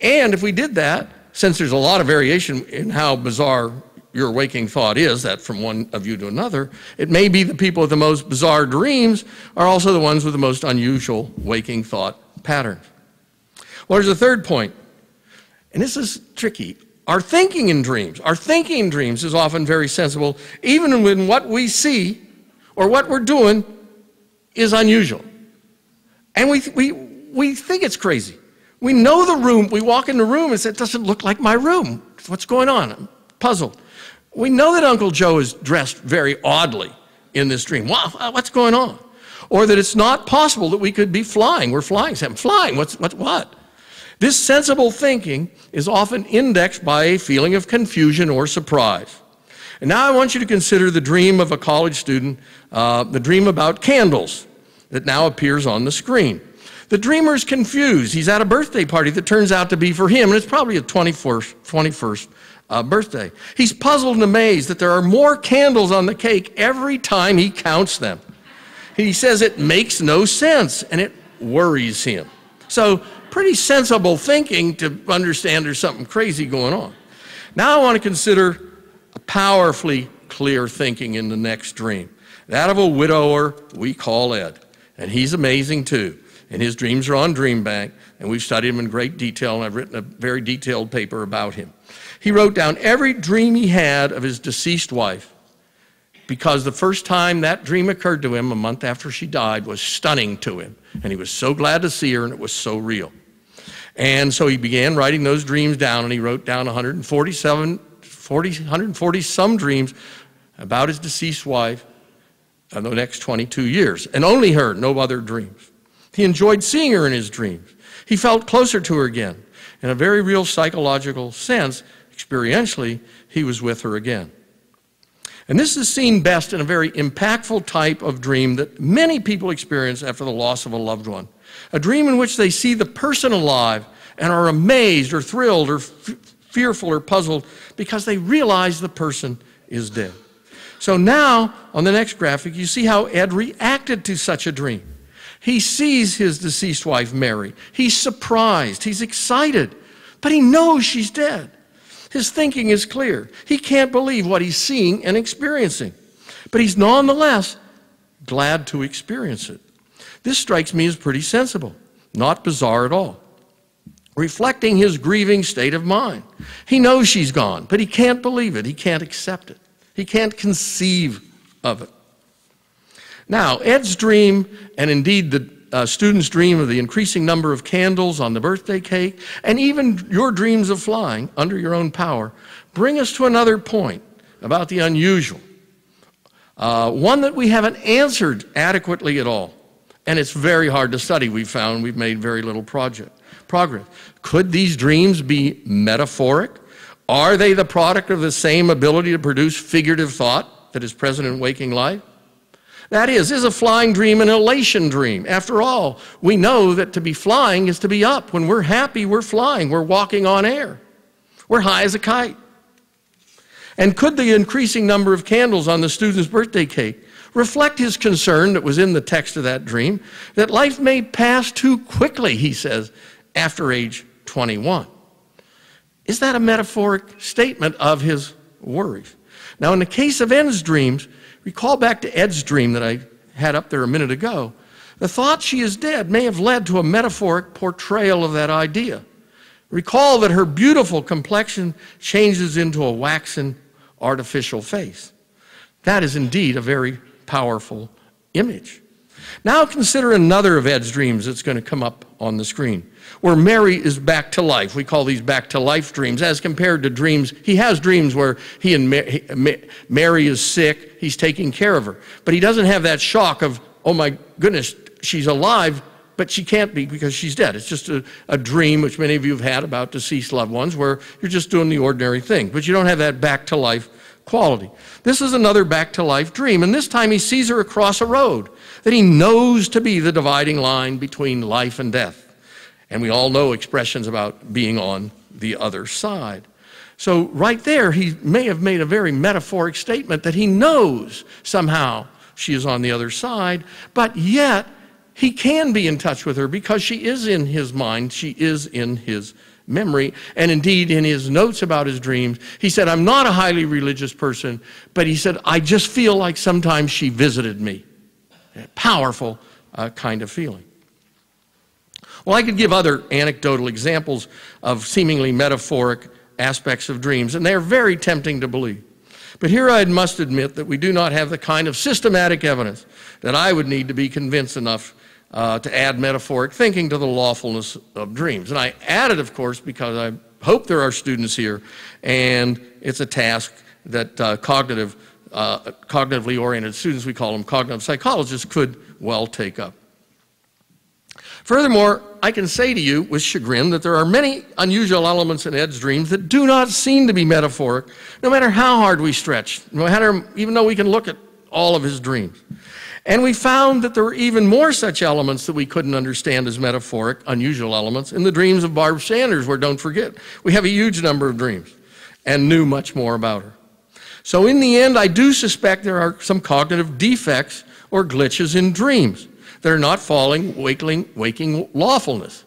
And if we did that, since there's a lot of variation in how bizarre your waking thought is, that from one of you to another, it may be the people with the most bizarre dreams are also the ones with the most unusual waking thought patterns. Well, there's a third point, and this is tricky. Our thinking in dreams is often very sensible, even when what we see or what we're doing is unusual. And we think it's crazy. We know the room, we walk in the room and say, it doesn't look like my room. What's going on? I'm puzzled. We know that Uncle Joe is dressed very oddly in this dream. Wow, what's going on? Or that it's not possible that we could be flying. We're flying. Flying, what? This sensible thinking is often indexed by a feeling of confusion or surprise. And now I want you to consider the dream of a college student, the dream about candles that now appears on the screen. The dreamer's confused. He's at a birthday party that turns out to be for him, and it's probably a 21st birthday. He's puzzled and amazed that there are more candles on the cake every time he counts them. He says it makes no sense, and it worries him. So, pretty sensible thinking to understand there's something crazy going on. Now I want to consider a powerfully clear thinking in the next dream. That of a widower we call Ed. And he's amazing too. And his dreams are on DreamBank, and we've studied him in great detail, and I've written a very detailed paper about him. He wrote down every dream he had of his deceased wife, because the first time that dream occurred to him, a month after she died, was stunning to him. And he was so glad to see her, and it was so real. And so he began writing those dreams down, and he wrote down 140 some dreams about his deceased wife in the next 22 years, and only her, no other dreams. He enjoyed seeing her in his dreams. He felt closer to her again. In a very real psychological sense, experientially, he was with her again. And this is seen best in a very impactful type of dream that many people experience after the loss of a loved one. A dream in which they see the person alive and are amazed or thrilled or fearful or puzzled because they realize the person is dead. So now, on the next graphic, you see how Ed reacted to such a dream. He sees his deceased wife, Mary. He's surprised. He's excited. But he knows she's dead. His thinking is clear. He can't believe what he's seeing and experiencing. But he's nonetheless glad to experience it. This strikes me as pretty sensible, not bizarre at all. reflecting his grieving state of mind. He knows she's gone, but he can't believe it. He can't accept it. He can't conceive of it. Now, Ed's dream, and indeed the student's dream of the increasing number of candles on the birthday cake, and even your dreams of flying under your own power, bring us to another point about the unusual, one that we haven't answered adequately at all. And it's very hard to study. We've made very little progress. Could these dreams be metaphoric? Are they the product of the same ability to produce figurative thought that is present in waking life? That is a flying dream an elation dream? After all, we know that to be flying is to be up. When we're happy, we're flying. We're walking on air. We're high as a kite. And could the increasing number of candles on the student's birthday cake reflect his concern that was in the text of that dream, that life may pass too quickly, he says, after age 21? Is that a metaphoric statement of his worries? Now, in the case of Ed's dreams, recall back to Ed's dream that I had up there a minute ago. The thought she is dead may have led to a metaphoric portrayal of that idea. Recall that her beautiful complexion changes into a waxen, artificial face. That is indeed a very powerful image. Now consider another of Ed's dreams that's going to come up on the screen, where Mary is back to life. We call these back to life dreams as compared to dreams. He has dreams where he and Mary is sick, he's taking care of her. But he doesn't have that shock of, oh my goodness, she's alive, but she can't be because she's dead. It's just a dream, which many of you have had about deceased loved ones, where you're just doing the ordinary thing, but you don't have that back to life quality. This is another back to life dream, and this time he sees her across a road that he knows to be the dividing line between life and death. And we all know expressions about being on the other side. So right there, he may have made a very metaphoric statement that he knows somehow she is on the other side, but yet he can be in touch with her because she is in his mind, she is in his memory. And indeed, in his notes about his dreams, he said, I'm not a highly religious person, but he said, I just feel like sometimes she visited me. A powerful kind of feeling. Well, I could give other anecdotal examples of seemingly metaphoric aspects of dreams, and they're very tempting to believe. But here I must admit that we do not have the kind of systematic evidence that I would need to be convinced enough to add metaphoric thinking to the lawfulness of dreams. And I add it, of course, because I hope there are students here, and it's a task that cognitively oriented students, we call them cognitive psychologists, could well take up. Furthermore, I can say to you with chagrin that there are many unusual elements in Ed's dreams that do not seem to be metaphoric, no matter how hard we stretch, even though we can look at all of his dreams. And we found that there were even more such elements that we couldn't understand as metaphoric, unusual elements, in the dreams of Barb Sanders, where, don't forget, we have a huge number of dreams and knew much more about her. So in the end, I do suspect there are some cognitive defects or glitches in dreams that are not following waking lawfulness.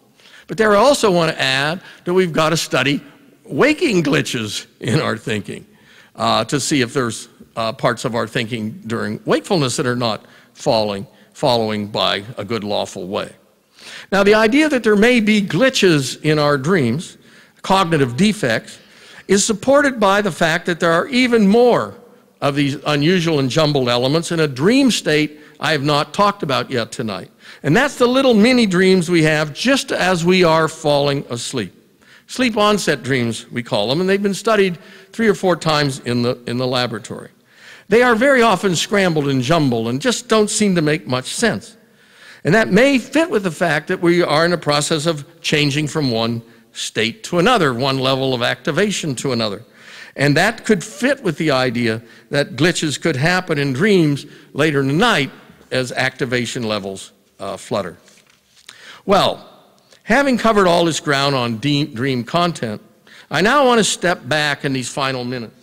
But there I also want to add that we've got to study waking glitches in our thinking to see if there's parts of our thinking during wakefulness that are not following by a good lawful way. Now, the idea that there may be glitches in our dreams, cognitive defects, is supported by the fact that there are even more of these unusual and jumbled elements in a dream state I have not talked about yet tonight. And that's the little mini dreams we have just as we are falling asleep. Sleep onset dreams, we call them, and they've been studied 3 or 4 times in the laboratory. They are very often scrambled and jumbled and just don't seem to make much sense. And that may fit with the fact that we are in a process of changing from one state to another, one level of activation to another. And that could fit with the idea that glitches could happen in dreams later in the night as activation levels flutter. Well, having covered all this ground on dream content, I now want to step back in these final minutes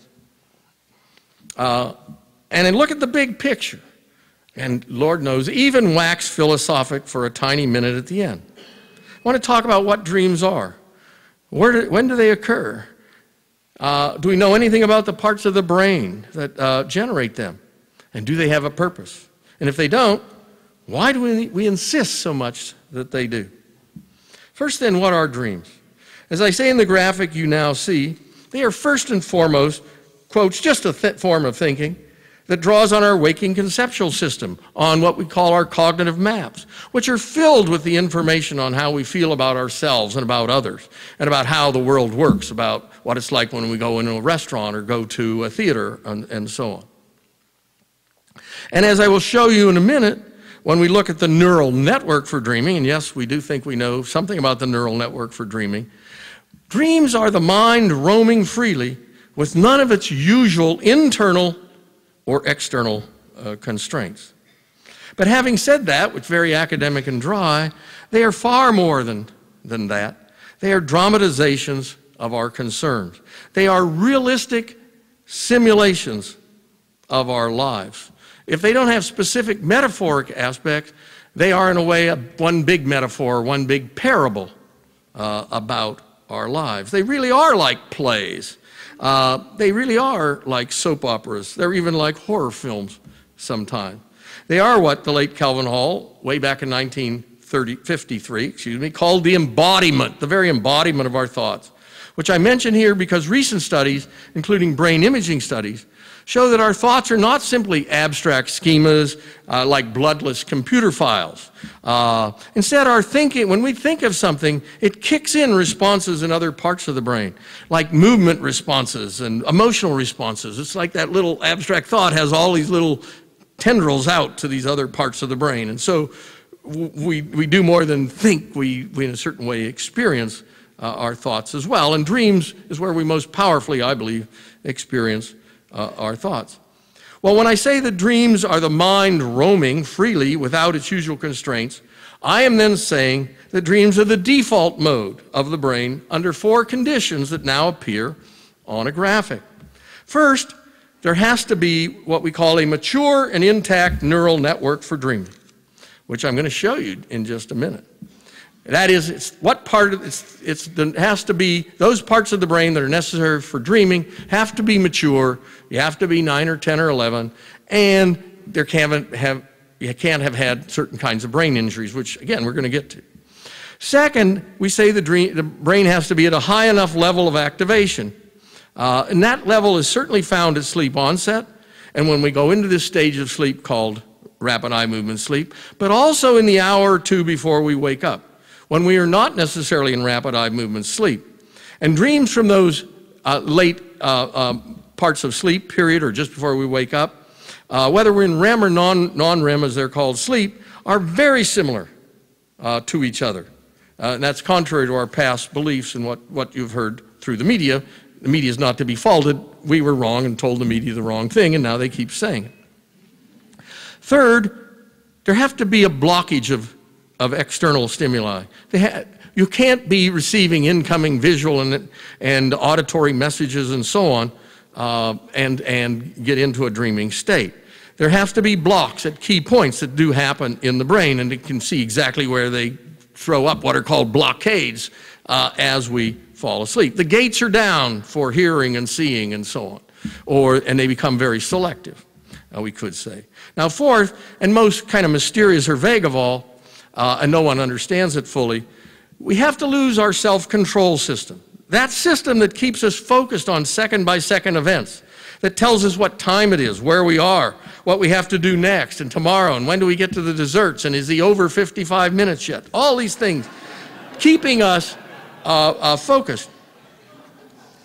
and then look at the big picture. And Lord knows, even wax philosophic for a tiny minute at the end. I want to talk about what dreams are. When do they occur? Do we know anything about the parts of the brain that generate them? And do they have a purpose? And if they don't, why do we insist so much that they do? First then, what are dreams? As I say in the graphic you now see, they are first and foremost, quotes, just a form of thinking that draws on our waking conceptual system, on what we call our cognitive maps, which are filled with the information on how we feel about ourselves and about others, and about how the world works, about what it's like when we go into a restaurant or go to a theater, and so on. And as I will show you in a minute, when we look at the neural network for dreaming, and yes, we do think we know something about the neural network for dreaming, dreams are the mind roaming freely with none of its usual internal or external constraints. But having said that, which is very academic and dry, they are far more than that. They are dramatizations of our concerns. They are realistic simulations of our lives. If they don't have specific metaphoric aspects, they are in a way one big metaphor, one big parable about our lives. They really are like plays. They really are like soap operas. They're even like horror films sometimes. They are what the late Calvin Hall, way back in 1953, called the embodiment, the very embodiment of our thoughts, which I mention here because recent studies, including brain imaging studies, show that our thoughts are not simply abstract schemas like bloodless computer files. Instead, our thinking, when we think of something, it kicks in responses in other parts of the brain, like movement responses and emotional responses. It's like that little abstract thought has all these little tendrils out to these other parts of the brain. And so we do more than think. We in a certain way experience our thoughts as well. And dreams is where we most powerfully, I believe, experience our thoughts. Well, when I say that dreams are the mind roaming freely without its usual constraints, I am then saying that dreams are the default mode of the brain under 4 conditions that now appear on a graphic. First, there has to be what we call a mature and intact neural network for dreaming, which I'm going to show you in just a minute. That is, it has to be, those parts of the brain that are necessary for dreaming have to be mature. You have to be 9 or 10 or 11, and you can't have had certain kinds of brain injuries, which again, we're going to get to. Second, we say the brain has to be at a high enough level of activation. And that level is certainly found at sleep onset, and when we go into this stage of sleep called rapid eye movement sleep, but also in the hour or two before we wake up, when we are not necessarily in rapid eye movement sleep. And dreams from those late parts of sleep period or just before we wake up, whether we're in REM or non-REM as they're called sleep, are very similar to each other. And that's contrary to our past beliefs and what you've heard through the media. The media is not to be faulted. We were wrong and told the media the wrong thing, and now they keep saying it. Third, there have to be a blockage of external stimuli. You can't be receiving incoming visual and auditory messages and so on and get into a dreaming state. There has to be blocks at key points that do happen in the brain, and you can see exactly where they throw up what are called blockades as we fall asleep. The gates are down for hearing and seeing and so on, and they become very selective, we could say. Now fourth, and most kind of mysterious or vague of all, and no one understands it fully, we have to lose our self-control system. That system that keeps us focused on second-by-second events, that tells us what time it is, where we are, what we have to do next, and tomorrow, and when do we get to the desserts, and is he over 55 minutes yet? All these things, keeping us focused.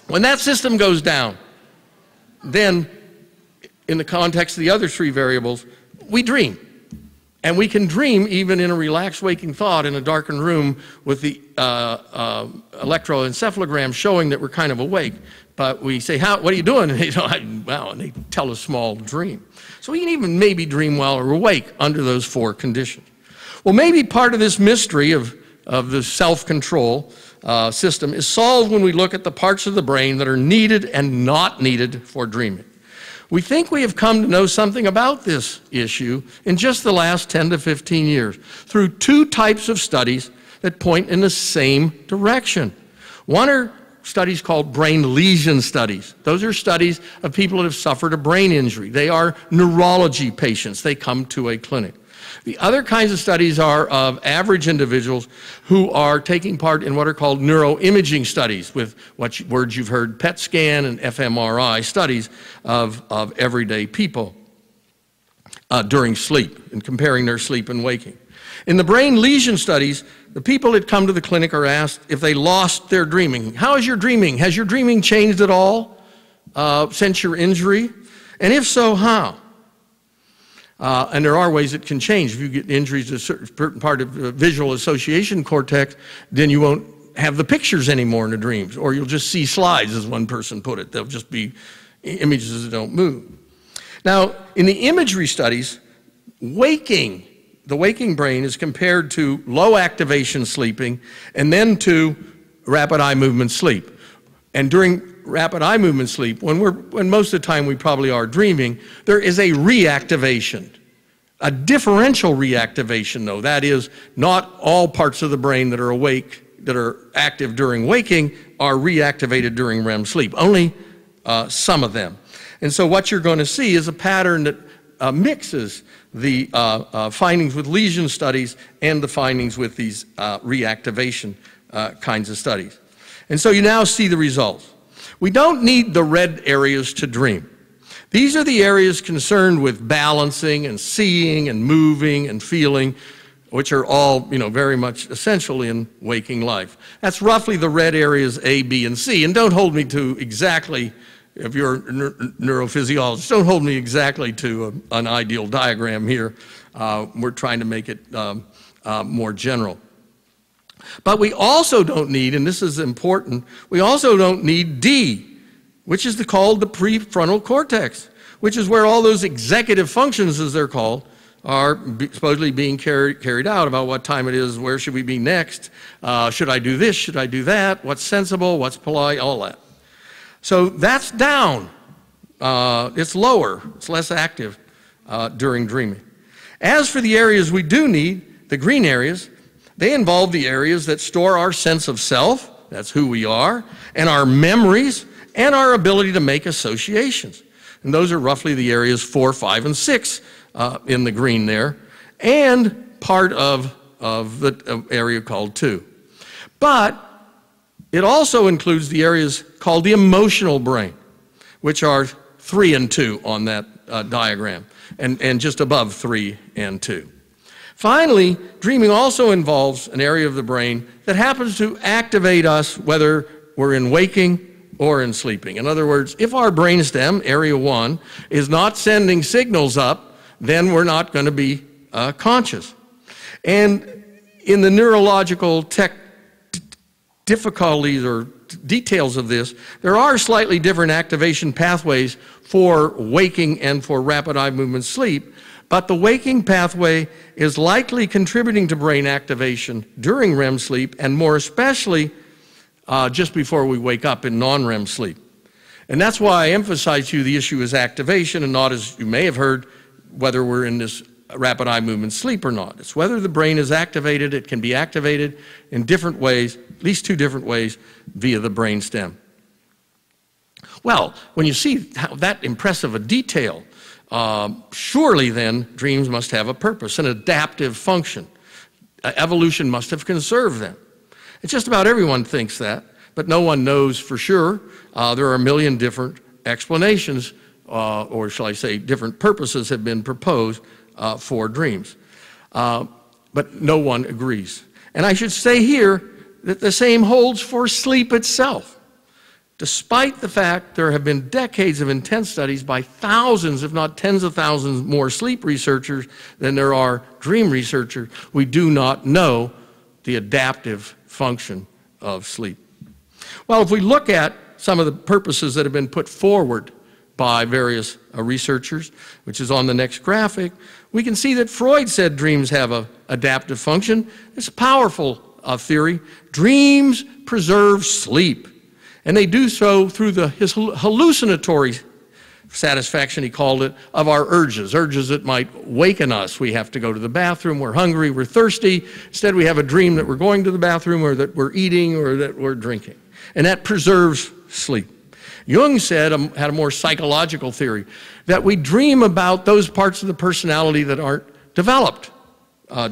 When that system goes down, then, in the context of the other 3 variables, we dream. And we can dream even in a relaxed waking thought in a darkened room with the electroencephalogram showing that we're kind of awake. But we say, what are you doing? And and they tell a small dream. So we can even maybe dream while we're awake under those 4 conditions. Well, maybe part of this mystery of the self-control system is solved when we look at the parts of the brain that are needed and not needed for dreaming. We think we have come to know something about this issue in just the last 10 to 15 years through 2 types of studies that point in the same direction. One are studies called brain lesion studies. Those are studies of people that have suffered a brain injury. They are neurology patients. They come to a clinic. The other kinds of studies are of average individuals who are taking part in what are called neuroimaging studies, with words you've heard, PET scan and fMRI studies of everyday people during sleep and comparing their sleep and waking. In the brain lesion studies, the people that come to the clinic are asked if they lost their dreaming. How is your dreaming? Has your dreaming changed at all since your injury? And if so, how? And there are ways it can change. If you get injuries to a certain part of the visual association cortex, then you won't have the pictures anymore in the dreams, or you'll just see slides, as one person put it. They'll just be images that don't move. Now, in the imagery studies, the waking brain is compared to low activation sleeping and then to rapid eye movement sleep. And during rapid eye movement sleep, when most of the time we probably are dreaming, there is a reactivation, a differential reactivation though. That is, not all parts of the brain that are awake, that are active during waking, are reactivated during REM sleep, only some of them. And so what you're going to see is a pattern that mixes the findings with lesion studies and the findings with these reactivation kinds of studies. And so you now see the results. We don't need the red areas to dream. These are the areas concerned with balancing and seeing and moving and feeling, which are all, very much essential in waking life. That's roughly the red areas A, B, and C. And don't hold me to exactly, if you're a neurophysiologist, don't hold me exactly to an ideal diagram here. We're trying to make it more general. But we also don't need, and this is important, we also don't need D, which is called the prefrontal cortex, which is where all those executive functions, as they're called, are supposedly being carried out about what time it is, where should we be next, should I do this, should I do that, what's sensible, what's polite, all that. So that's down. It's lower, it's less active during dreaming. As for the areas we do need, the green areas, they involve the areas that store our sense of self, that's who we are, and our memories, and our ability to make associations. And those are roughly the areas 4, 5, and 6 in the green there, and part of the area called 2. But it also includes the areas called the emotional brain, which are 3 and 2 on that diagram, and just above 3 and 2. Finally, dreaming also involves an area of the brain that happens to activate us whether we're in waking or in sleeping. In other words, if our brainstem, area 1, is not sending signals up, then we're not going to be conscious. And in the neurological difficulties or details of this, there are slightly different activation pathways for waking and for rapid eye movement sleep, but the waking pathway is likely contributing to brain activation during REM sleep, and more especially just before we wake up in non-REM sleep. And that's why I emphasize to you the issue is activation and not, as you may have heard, whether we're in this rapid eye movement sleep or not. It's whether the brain is activated. It can be activated in different ways, at least 2 different ways, via the brainstem. Well, when you see how that impressive a detail, surely then dreams must have a purpose, an adaptive function. Evolution must have conserved them. It's just about everyone thinks that, but no one knows for sure. There are a million different explanations, or shall I say different purposes have been proposed for dreams. But no one agrees. And I should say here that the same holds for sleep itself. Despite the fact there have been decades of intense studies by thousands, if not tens of thousands more sleep researchers than there are dream researchers, we do not know the adaptive function of sleep. Well, if we look at some of the purposes that have been put forward by various researchers, which is on the next graphic, we can see that Freud said dreams have an adaptive function. It's a powerful theory. Dreams preserve sleep. And they do so through his hallucinatory satisfaction, he called it, of our urges that might waken us. We have to go to the bathroom, we're hungry, we're thirsty. Instead, we have a dream that we're going to the bathroom, or that we're eating, or that we're drinking. And that preserves sleep. Jung said, had a more psychological theory, that we dream about those parts of the personality that aren't developed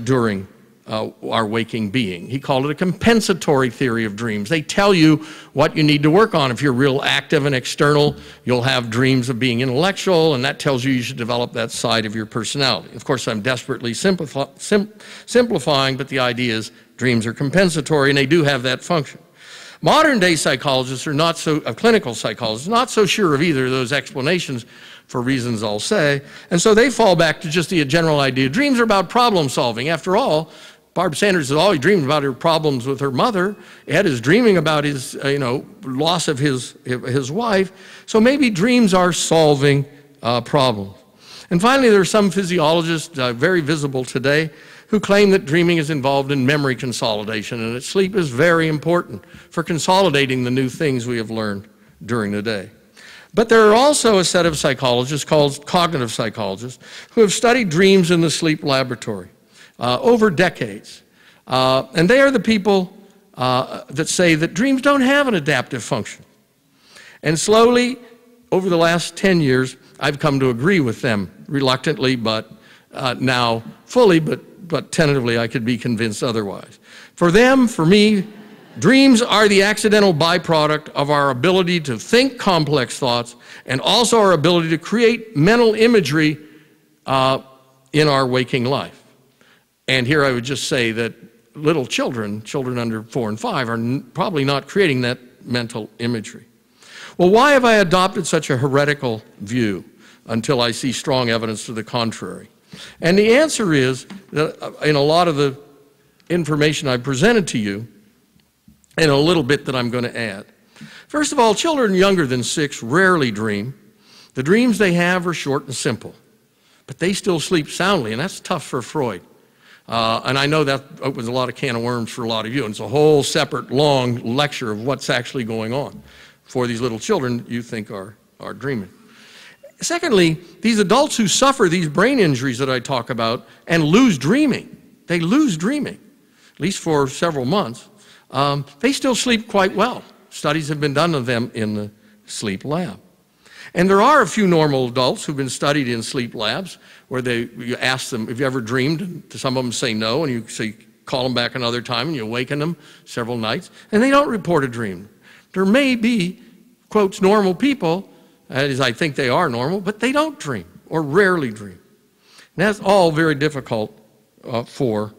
during our waking being. He called it a compensatory theory of dreams. They tell you what you need to work on. If you're real active and external, you'll have dreams of being intellectual, and that tells you you should develop that side of your personality. Of course, I'm desperately simplifying, but the idea is dreams are compensatory, and they do have that function. Modern day psychologists are not so, clinical psychologists, not so sure of either of those explanations for reasons I'll say, and so they fall back to just the general idea. Dreams are about problem solving. After all, Barb Sanders has always dreamed about her problems with her mother. Ed is dreaming about his, loss of his wife. So maybe dreams are solving problems. And finally, there are some physiologists, very visible today, who claim that dreaming is involved in memory consolidation and that sleep is very important for consolidating the new things we have learned during the day. But there are also a set of psychologists called cognitive psychologists who have studied dreams in the sleep laboratory over decades. And they are the people that say that dreams don't have an adaptive function. And slowly, over the last 10 years, I've come to agree with them, reluctantly, but now fully, but tentatively I could be convinced otherwise. For them, for me, dreams are the accidental byproduct of our ability to think complex thoughts and also our ability to create mental imagery in our waking life. And here I would just say that little children under 4 and 5, are probably not creating that mental imagery. Well, why have I adopted such a heretical view until I see strong evidence to the contrary? And the answer is that in a lot of the information I've presented to you, and a little bit that I'm going to add. First of all, children younger than 6 rarely dream. The dreams they have are short and simple, but they still sleep soundly, and that's tough for Freud. And I know that opens a lot of can of worms for a lot of you, and it's a whole separate long lecture of what's actually going on for these little children you think are dreaming. Secondly, these adults who suffer these brain injuries that I talk about and lose dreaming, they lose dreaming, at least for several months, they still sleep quite well. Studies have been done of them in the sleep lab. And there are a few normal adults who've been studied in sleep labs where you ask them, have you ever dreamed? And some of them say no, and you call them back another time and you awaken them several nights, and they don't report a dream. There may be, quotes, normal people, that is, I think they are normal, but they don't dream or rarely dream. And that's all very difficult for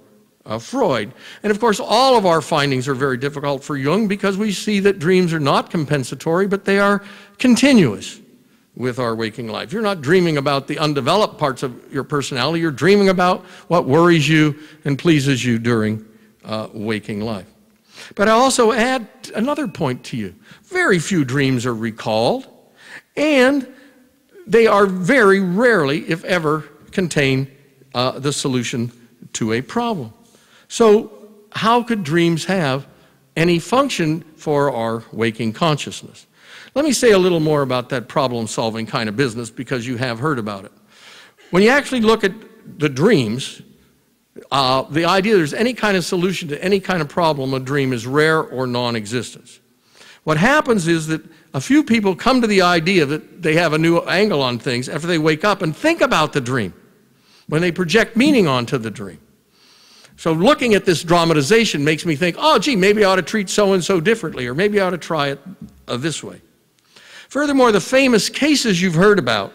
Freud. And of course, all of our findings are very difficult for Jung because we see that dreams are not compensatory, but they are continuous with our waking life. You're not dreaming about the undeveloped parts of your personality. You're dreaming about what worries you and pleases you during waking life. But I also add another point to you. Very few dreams are recalled, and they are very rarely, if ever, contain the solution to a problem. So how could dreams have any function for our waking consciousness? Let me say a little more about that problem-solving kind of business because you have heard about it. When you actually look at the dreams, the idea there's any kind of solution to any kind of problem, a dream is rare or non-existent. What happens is that a few people come to the idea that they have a new angle on things after they wake up and think about the dream, when they project meaning onto the dream. So looking at this dramatization makes me think, oh, gee, maybe I ought to treat so-and-so differently, or maybe I ought to try it this way. Furthermore, the famous cases you've heard about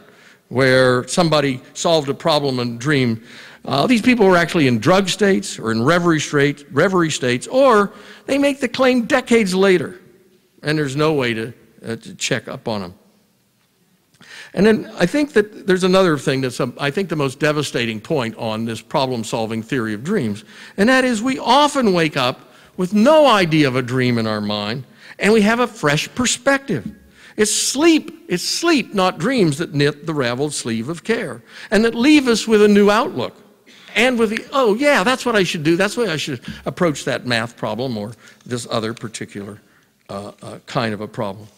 where somebody solved a problem in a dream, these people were actually in drug states or in reverie states, or they make the claim decades later, and there's no way to check up on them. And then I think that there's another thing that's, I think, the most devastating point on this problem-solving theory of dreams, and that is we often wake up with no idea of a dream in our mind, and we have a fresh perspective. It's sleep, not dreams, that knit the raveled sleeve of care, and that leave us with a new outlook, and with the, oh yeah, that's what I should do, that's the way I should approach that math problem or this other particular kind of a problem.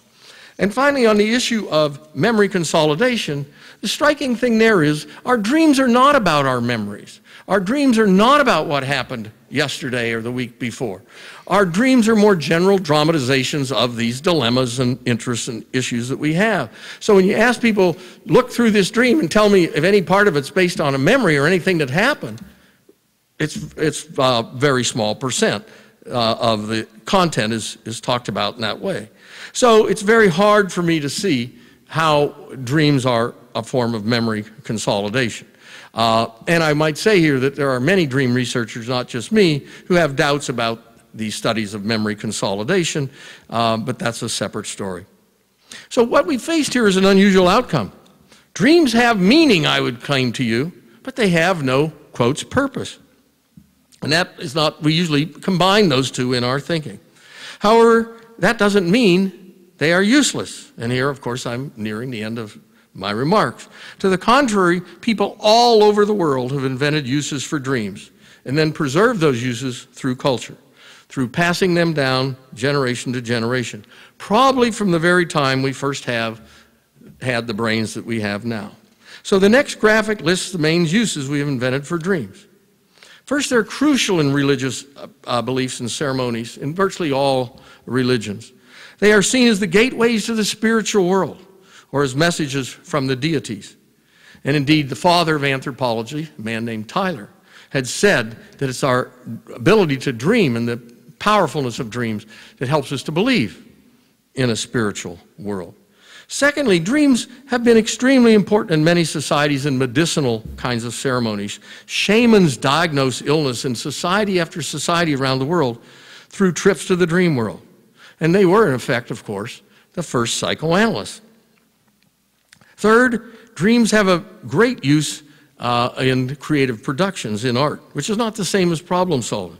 And finally, on the issue of memory consolidation, the striking thing there is our dreams are not about our memories. Our dreams are not about what happened yesterday or the week before. Our dreams are more general dramatizations of these dilemmas and interests and issues that we have. So when you ask people, look through this dream and tell me if any part of it's based on a memory or anything that happened, it's very small percent of the content is talked about in that way. So it's very hard for me to see how dreams are a form of memory consolidation. And I might say here that there are many dream researchers, not just me, who have doubts about these studies of memory consolidation, but that's a separate story. So what we faced here is an unusual outcome. Dreams have meaning, I would claim to you, but they have no, quotes, purpose. And that is not, we usually combine those two in our thinking. However, that doesn't mean they are useless. And here, of course, I'm nearing the end of my remarks. To the contrary, people all over the world have invented uses for dreams and then preserved those uses through culture, through passing them down generation to generation, probably from the very time we first had the brains that we have now. So the next graphic lists the main uses we have invented for dreams. First, they're crucial in religious beliefs and ceremonies in virtually all religions. They are seen as the gateways to the spiritual world, or as messages from the deities. And indeed, the father of anthropology, a man named Tyler, had said that it's our ability to dream and the powerfulness of dreams that helps us to believe in a spiritual world. Secondly, dreams have been extremely important in many societies in medicinal kinds of ceremonies. Shamans diagnose illness in society after society around the world through trips to the dream world. And they were, in effect, of course, the first psychoanalysts. Third, dreams have a great use in creative productions in art, which is not the same as problem solving.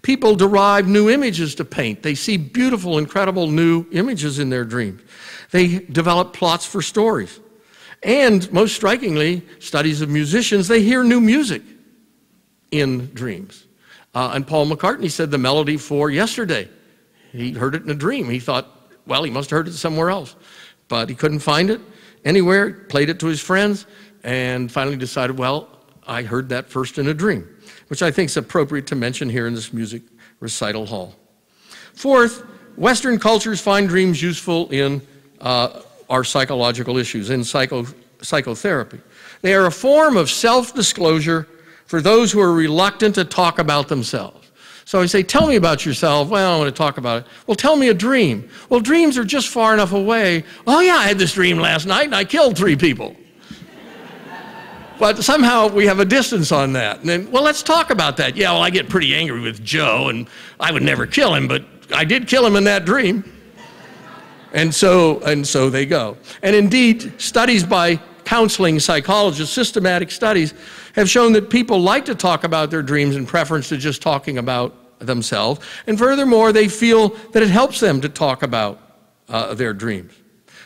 People derive new images to paint. They see beautiful, incredible new images in their dreams. They develop plots for stories. And most strikingly, studies of musicians, they hear new music in dreams. And Paul McCartney said the melody for Yesterday, he heard it in a dream. He thought, well, he must have heard it somewhere else. But he couldn't find it anywhere, played it to his friends, and finally decided, well, I heard that first in a dream, which I think is appropriate to mention here in this music recital hall. Fourth, Western cultures find dreams useful in our psychological issues, in psychotherapy. They are a form of self-disclosure for those who are reluctant to talk about themselves. So I say, tell me about yourself. Well, I want to talk about it. Well, tell me a dream. Well, dreams are just far enough away. Oh yeah, I had this dream last night and I killed 3 people. But somehow we have a distance on that. And then, well, let's talk about that. Yeah, well, I get pretty angry with Joe and I would never kill him, but I did kill him in that dream. And so they go. And indeed, studies by counseling psychologists, systematic studies, have shown that people like to talk about their dreams in preference to just talking about themselves. And furthermore, they feel that it helps them to talk about their dreams.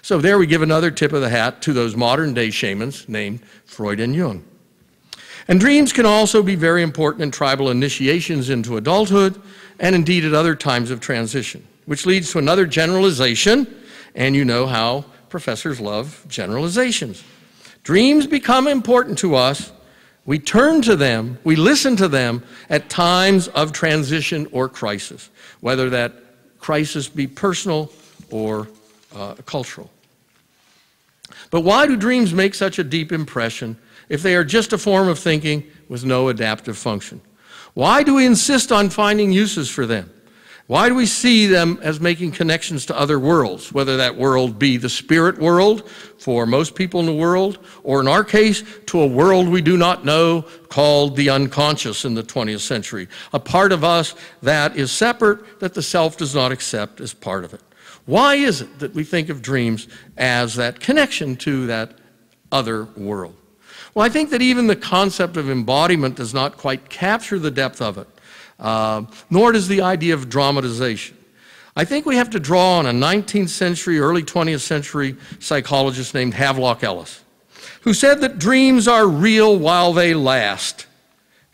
So there we give another tip of the hat to those modern-day shamans named Freud and Jung. And dreams can also be very important in tribal initiations into adulthood and indeed at other times of transition, which leads to another generalization, and you know how professors love generalizations. Dreams become important to us. We turn to them, we listen to them at times of transition or crisis, whether that crisis be personal or cultural. But why do dreams make such a deep impression if they are just a form of thinking with no adaptive function? Why do we insist on finding uses for them? Why do we see them as making connections to other worlds, whether that world be the spirit world for most people in the world, or in our case, to a world we do not know called the unconscious in the 20th century, a part of us that is separate, that the self does not accept as part of it? Why is it that we think of dreams as that connection to that other world? Well, I think that even the concept of embodiment does not quite capture the depth of it, nor does the idea of dramatization. I think we have to draw on a 19th century, early 20th century psychologist named Havelock Ellis, who said that dreams are real while they last.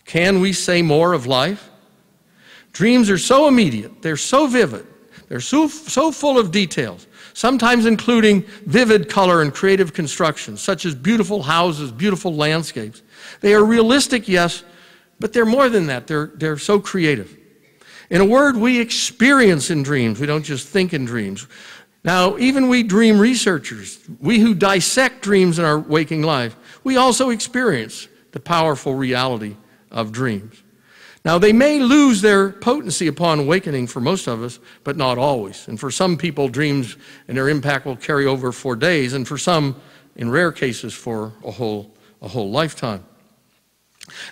Can we say more of life? Dreams are so immediate, they're so vivid, they're so full of details, sometimes including vivid color and creative construction, such as beautiful houses, beautiful landscapes. They are realistic, yes, but they're more than that. They're so creative. In a word, we experience in dreams. We don't just think in dreams. Now, even we dream researchers, we who dissect dreams in our waking life, we also experience the powerful reality of dreams. Now, they may lose their potency upon awakening for most of us, but not always. And for some people, dreams and their impact will carry over for days, and for some, in rare cases, for a whole lifetime.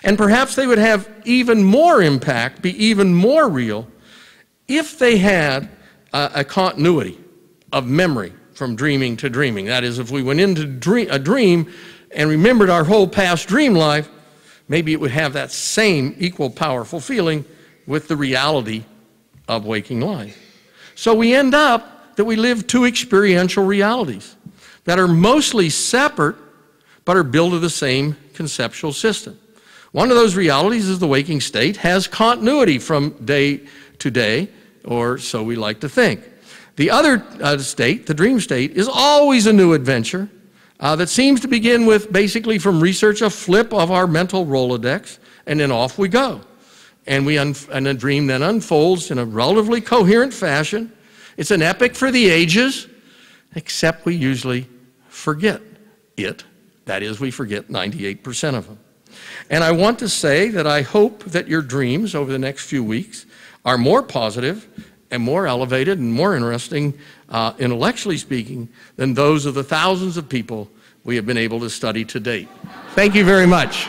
And perhaps they would have even more impact, be even more real, if they had a continuity of memory from dreaming to dreaming. That is, if we went into a dream and remembered our whole past dream life, maybe it would have that same equal powerful feeling with the reality of waking life. So we end up that we live two experiential realities that are mostly separate but are built of the same conceptual system. One of those realities is the waking state has continuity from day to day, or so we like to think. The other state, the dream state, is always a new adventure that seems to begin with, basically from research, a flip of our mental Rolodex, and then off we go. And the dream then unfolds in a relatively coherent fashion. It's an epic for the ages, except we usually forget it. That is, we forget 98% of them. And I want to say that I hope that your dreams over the next few weeks are more positive and more elevated and more interesting, intellectually speaking, than those of the thousands of people we have been able to study to date. Thank you very much.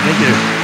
Thank you.